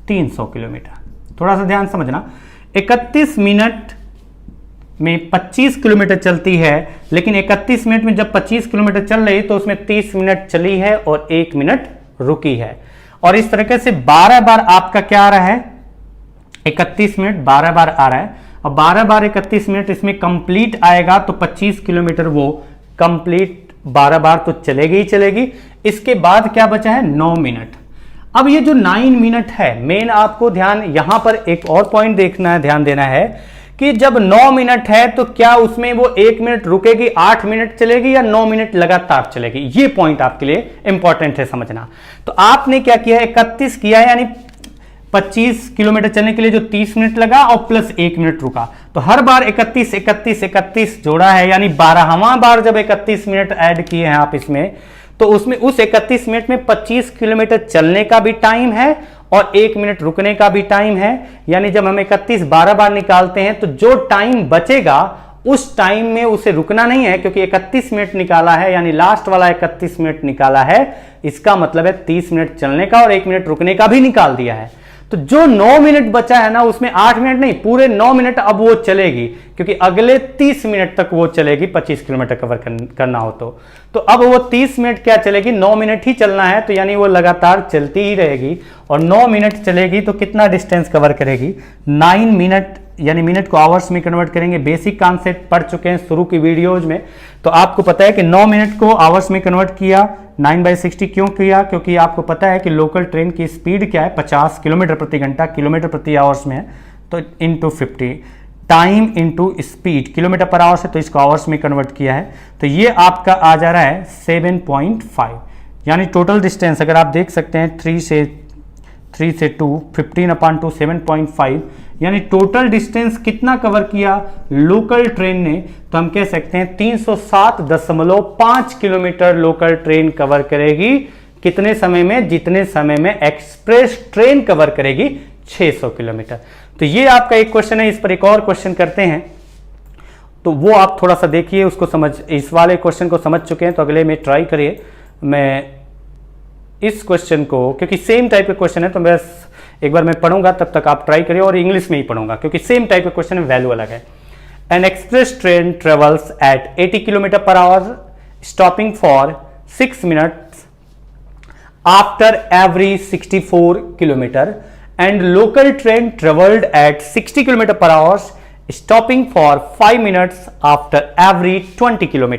300 किलोमीटर। थोड़ा सा ध्यान समझना, 31 मिनट में 25 किलोमीटर चलती है, लेकिन 31 मिनट में जब 25 किलोमीटर चल रही तो उसमें 30 मिनट चली है और 1 मिनट रुकी है। और इस तरीके से 12 बार आपका क्या आ रहा है, 31 मिनट 12 बार आ रहा है, और 12 बार 31 मिनट इसमें कंप्लीट आएगा, तो 25 किलोमीटर वो कंप्लीट 12 बार तो चलेगी ही चलेगी। इसके बाद क्या बचा है, 9 मिनट। अब ये जो 9 मिनट है, मेन आपको ध्यान यहां पर एक और पॉइंट देखना है, ध्यान देना है कि जब 9 मिनट है तो क्या उसमें वो 1 मिनट रुकेगी, 8 मिनट चलेगी, या 9 मिनट लगातार चलेगी। ये पॉइंट आपके लिए इंपॉर्टेंट है समझना। तो आपने क्या किया, 31 किया, यानी 25 किलोमीटर चलने के लिए जो 30 मिनट लगा और प्लस 1 मिनट रुका, तो हर बार 31 31 31 जोड़ा है, यानी 12वां बार जब 31 मिनट ऐड किए हैं आप इसमें, तो उसमें उस 31 मिनट में 25 किलोमीटर चलने का भी टाइम है और 1 मिनट रुकने का भी टाइम है। यानी जब हम 31 12 बार निकालते हैं तो जो टाइम बचेगा उस टाइम में उसे रुकना नहीं है, क्योंकि 31 मिनट निकाला है, यानी लास्ट वाला 31 मिनट निकाला है, इसका मतलब है 30 मिनट चलने का और 1 मिनट रुकने का भी निकाल दिया है। तो जो 9 मिनट बचा है ना, उसमें 8 मिनट नहीं, पूरे 9 मिनट अब वो चलेगी, क्योंकि अगले 30 मिनट तक वो चलेगी 25 किलोमीटर कवर करना हो तो अब वो 30 मिनट क्या चलेगी, 9 मिनट ही चलना है, तो यानी वो लगातार चलती ही रहेगी, और 9 मिनट चलेगी तो कितना डिस्टेंस कवर करेगी, 9 मिनट, यानी मिनट को आवर्स में कन्वर्ट करेंगे। बेसिक कॉन्सेप्ट पढ़ चुके हैं शुरू की वीडियोज में, तो आपको पता है कि 9 मिनट को आवर्स में कन्वर्ट किया, 9/60 क्यों किया, क्योंकि आपको पता है कि लोकल ट्रेन की स्पीड क्या है, 50 किलोमीटर प्रति घंटा, किलोमीटर प्रति आवर्स में है, तो into 50, time into speed, kilometre पर आवर्स है तो इसको आवर्स में कन्वर्ट किया है, तो ये आपका आ जा रहा है 7.5। यानी टोटल डिस्टेंस अगर आप देख सकते हैं 3 से 2 15/2 7.5, यानी टोटल डिस्टेंस कितना कवर किया लोकल ट्रेन ने, तो हम कह सकते हैं 307.5 किलोमीटर लोकल ट्रेन कवर करेगी। कितने समय में, जितने समय में एक्सप्रेस ट्रेन कवर करेगी 600 किलोमीटर। तो ये आपका एक क्वेश्चन है, इस पर एक और क्वेश्चन करते हैं, तो वो आप थोड़ा सा देखिए, उसको समझ, इस वाले क्वेश्चन को समझ चुके हैं तो अगले में ट्राई करिए। मैं इस क्वेश्चन को, क्योंकि सेम टाइप का क्वेश्चन है तो बस एक बार मैं पढ़ूंगा, तब तक आप ट्राई करिए, और इंग्लिश में ही पढ़ूंगा क्योंकि सेम टाइप का क्वेश्चन है, वैल्यू अलग है। An express train travels eight 80 kilometre per hour stopping for 6 minutes after every 64 kilometre and local train traveled at 60 km per hour stopping for 5 minutes after every 20 km.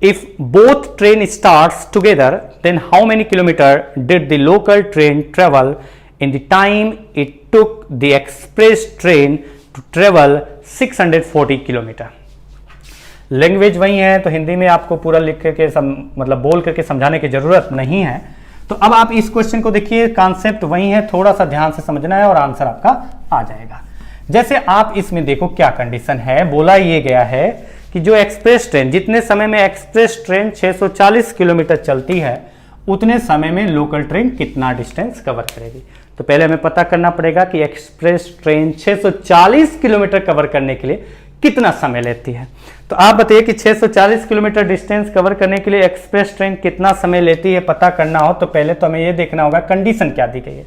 If both train starts together, then how many kilometer did the local train travel in the time it took the express train to travel 640 km? Language वही है, तो हिंदी में आपको पूरा लिख करके मतलब बोल करके समझाने की जरूरत नहीं है। तो अब आप इस क्वेश्चन को देखिए, कॉन्सेप्ट वही है, थोड़ा सा ध्यान से समझना है और आंसर आपका आ जाएगा। जैसे आप इसमें देखो क्या कंडीशन है, बोला ये गया है कि जो एक्सप्रेस ट्रेन, जितने समय में एक्सप्रेस ट्रेन 640 किलोमीटर चलती है उतने समय में लोकल ट्रेन कितना डिस्टेंस कवर करेगी। तो पहले हमें पता करना पड़ेगा कि एक्सप्रेस ट्रेन 640 किलोमीटर कवर करने के लिए कितना समय लेती है। तो आप बताइए कि 640 किलोमीटर डिस्टेंस कवर करने के लिए एक्सप्रेस ट्रेन कितना समय लेती है, पता करना हो तो पहले तो हमें यह देखना होगा कंडीशन क्या दी गई है।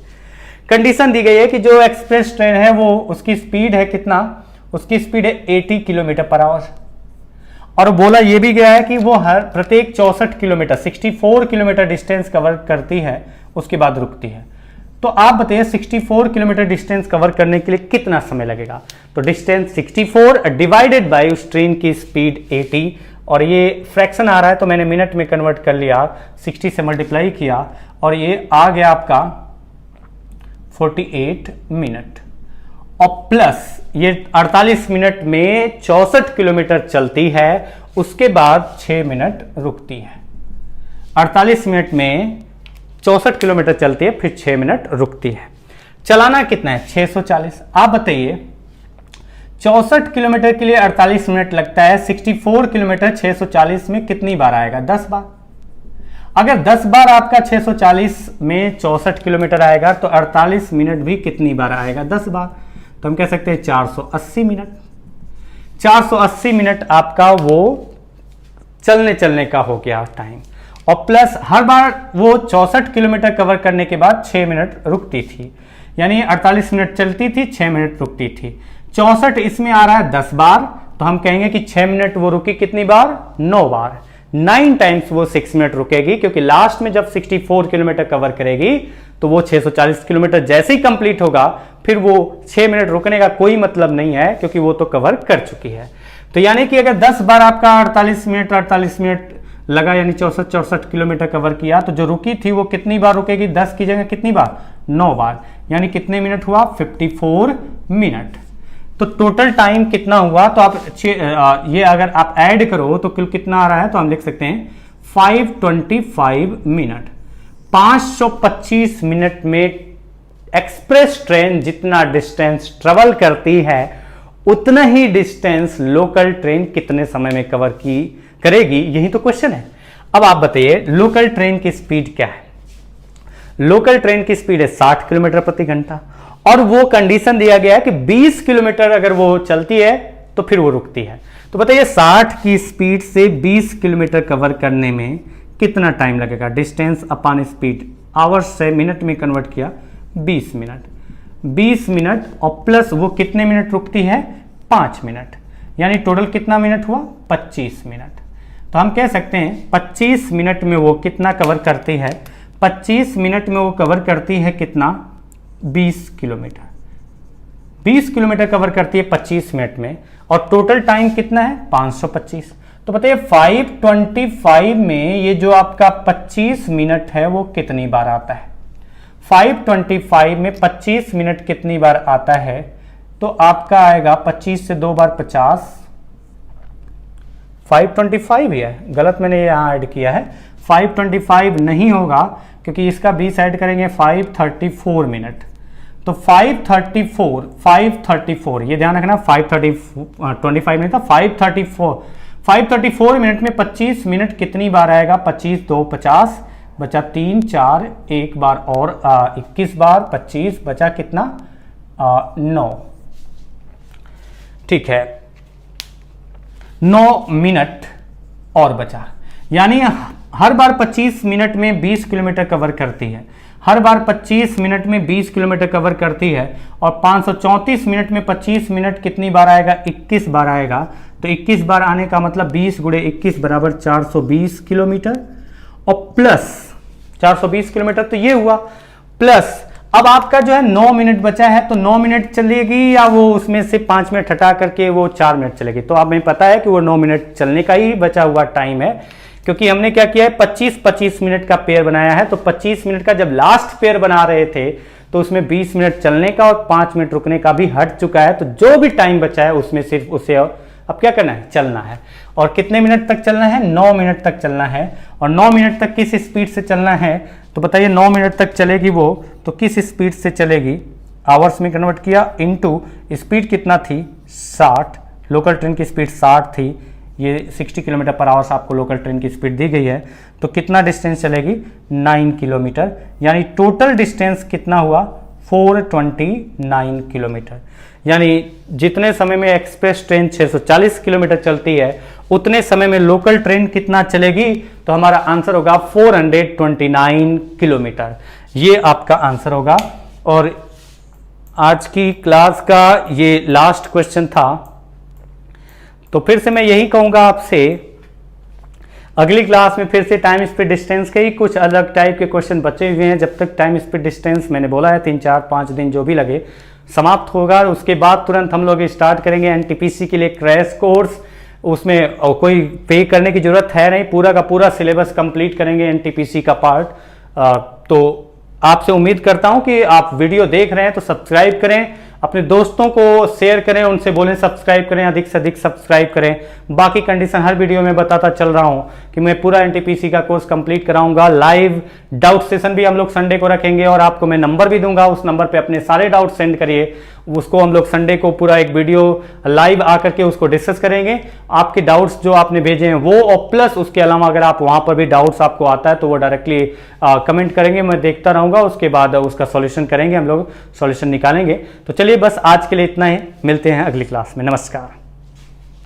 कंडीशन दी गई है कि जो एक्सप्रेस ट्रेन है वो उसकी स्पीड है कितना, उसकी स्पीड है 80 किलोमीटर पर आवर। और बोला यह भी गया है कि वो हर प्रत्येक 64 किलोमीटर 64 किलोमीटर डिस्टेंस कवर करती है, उसके बाद रुकती है। तो आप बताइए 64 किलोमीटर डिस्टेंस कवर करने के लिए कितना समय लगेगा। तो डिस्टेंस 64 डिवाइडेड बाय उस ट्रेन की स्पीड 80, और ये फ्रैक्शन आ रहा है तो मैंने मिनट में कन्वर्ट कर लिया, 60 से मल्टीप्लाई किया और ये आ गया आपका 48 मिनट। और प्लस ये 48 मिनट में 64 किलोमीटर चलती है, उसके बाद 6 मिनट रुकती है। 48 मिनट में 64 किलोमीटर चलती है, फिर 6 मिनट रुकती है। चलाना कितना है 640। आप बताइए 64 किलोमीटर के लिए 48 मिनट लगता है, 64 किलोमीटर 640 में कितनी बार आएगा, 10 बार। अगर 10 बार आपका 640 में 64 किलोमीटर आएगा तो 48 मिनट भी कितनी बार आएगा, 10 बार। तो हम कह सकते हैं 480 मिनट। 480 मिनट आपका वो चलने का हो गया टाइम। और प्लस हर बार वो 64 किलोमीटर कवर करने के बाद 6 मिनट रुकती थी, यानी 48 मिनट चलती थी, 6 मिनट रुकती थी। 64 इसमें आ रहा है 10 बार, तो हम कहेंगे कि 6 मिनट वो रुकी कितनी बार, 9 बार। 9 टाइम्स वो 6 मिनट रुकेगी, क्योंकि लास्ट में जब 64 किलोमीटर कवर करेगी तो वो 640 किलोमीटर जैसे ही कंप्लीट होगा फिर वो 6 मिनट रुकने का कोई मतलब नहीं है, क्योंकि वो तो कवर कर चुकी है। तो यानी कि अगर 10 बार आपका 48 मिनट लगा, यानी 64 किलोमीटर कवर किया, तो जो रुकी थी वो कितनी बार रुकेगी, 10 की जगह कितनी बार, 9 बार। यानी कितने मिनट हुआ, 54 मिनट। तो टोटल टाइम कितना हुआ, तो आप ये अगर आप ऐड करो तो कुल कितना आ रहा है, तो हम लिख सकते हैं 525 मिनट। 525 मिनट में एक्सप्रेस ट्रेन जितना डिस्टेंस ट्रेवल करती है उतना ही डिस्टेंस लोकल ट्रेन कितने समय में कवर करेगी, यही तो क्वेश्चन है। अब आप बताइए लोकल ट्रेन की स्पीड क्या है। लोकल ट्रेन की स्पीड है 60 किलोमीटर प्रति घंटा, और वो कंडीशन दिया गया है कि 20 किलोमीटर अगर वो चलती है तो फिर वो रुकती है। तो बताइए 60 की स्पीड से 20 किलोमीटर कवर करने में कितना टाइम लगेगा। डिस्टेंस अपॉन स्पीड, आवर्स से मिनट में कन्वर्ट किया, 20 मिनट। 20 मिनट और प्लस वो कितने मिनट रुकती है, 5 मिनट। यानी टोटल कितना मिनट हुआ, 25 मिनट। तो हम कह सकते हैं 25 मिनट में वो कितना कवर करती है, 25 मिनट में वो कवर करती है कितना, 20 किलोमीटर। 20 किलोमीटर कवर करती है 25 मिनट में, और टोटल टाइम कितना है, 525। तो बताइए 525 में ये जो आपका 25 मिनट है वो कितनी बार आता है। 525 में 25 मिनट कितनी बार आता है, तो आपका आएगा 25 से 2 बार 50, 525 ही है, गलत मैंने यहाँ ऐड किया है, 525 नहीं होगा क्योंकि इसका 20 ऐड करेंगे 534 मिनट। तो 534 ये ध्यान रखना, 525 नहीं था, 534 मिनट में 25 मिनट कितनी बार आएगा, 25 2 50 बचा 3 4 1 बार और 21 बार, 25 बचा कितना 9। ठीक है, 9 मिनट और बचा, यानी हर बार 25 मिनट में 20 किलोमीटर कवर करती है, हर बार 25 मिनट में 20 किलोमीटर कवर करती है, और 534 मिनट में 25 मिनट कितनी बार आएगा, 21 बार आएगा। तो 21 बार आने का मतलब 20 गुणे 21 बराबर 420 किलोमीटर, और प्लस 420 किलोमीटर, तो ये हुआ। प्लस अब आपका जो है 9 मिनट बचा है, तो 9 मिनट चलेगी या वो उसमें से 5 मिनट हटा करके वो 4 मिनट चलेगी। तो अब हमें पता है कि वो 9 मिनट चलने का ही बचा हुआ टाइम है, क्योंकि हमने क्या किया है, 25-25 मिनट का पेयर बनाया है। तो 25 मिनट का जब लास्ट पेयर बना रहे थे तो उसमें 20 मिनट चलने का और 5 मिनट रुकने का भी हट चुका है। तो जो भी टाइम बचा है उसमें सिर्फ उसे अब क्या करना है, चलना है। और कितने मिनट तक चलना है, 9 मिनट तक चलना है। और 9 मिनट तक किस स्पीड से चलना है, तो बताइए 9 मिनट तक चलेगी वो, तो किस स्पीड से चलेगी, आवर्स में कन्वर्ट किया इनटू स्पीड कितना थी 60, लोकल ट्रेन की स्पीड 60 थी, ये 60 किलोमीटर पर आवर्स आपको लोकल ट्रेन की स्पीड दी गई है। तो कितना डिस्टेंस चलेगी, 9 किलोमीटर, यानी टोटल डिस्टेंस कितना हुआ 429 किलोमीटर। यानी जितने समय में एक्सप्रेस ट्रेन 640 किलोमीटर चलती है उतने समय में लोकल ट्रेन कितना चलेगी, तो हमारा आंसर होगा 429 किलोमीटर। ये आपका आंसर होगा। और आज की क्लास का ये लास्ट क्वेश्चन था। तो फिर से मैं यही कहूंगा आपसे, अगली क्लास में फिर से टाइम स्पीड डिस्टेंस के ही कुछ अलग टाइप के क्वेश्चन बचे हुए हैं। जब तक टाइम स्पीड डिस्टेंस मैंने बोला है 3, 4, 5 दिन जो भी लगे समाप्त होगा, उसके बाद तुरंत हम लोग स्टार्ट करेंगे एनटीपीसी के लिए क्रैश कोर्स। उसमें कोई पे करने की जरूरत है नहीं, पूरा का पूरा सिलेबस कंप्लीट करेंगे एनटीपीसी का पार्ट। तो आपसे उम्मीद करता हूं कि आप वीडियो देख रहे हैं तो सब्सक्राइब करें, अपने दोस्तों को शेयर करें, उनसे बोलें सब्सक्राइब करें, अधिक से अधिक सब्सक्राइब करें। बाकी कंडीशन हर वीडियो में बताता चल रहा हूं कि मैं पूरा एनटीपीसी का कोर्स कंप्लीट कराऊंगा। लाइव डाउट सेशन भी हम लोग संडे को रखेंगे और आपको मैं नंबर भी दूंगा, उस नंबर पे अपने सारे डाउट सेंड करिए, उसको हम लोग संडे को पूरा एक वीडियो लाइव आकर के उसको डिस्कस करेंगे। आपके डाउट्स जो आपने भेजे हैं वो, और प्लस उसके अलावा अगर आप वहां पर भी डाउट्स आपको आता है तो वो डायरेक्टली कमेंट करेंगे, मैं देखता रहूंगा, उसके बाद उसका सॉल्यूशन करेंगे, हम लोग सॉल्यूशन निकालेंगे। तो चलिए बस आज के लिए इतना ही, मिलते हैं अगली क्लास में। नमस्कार।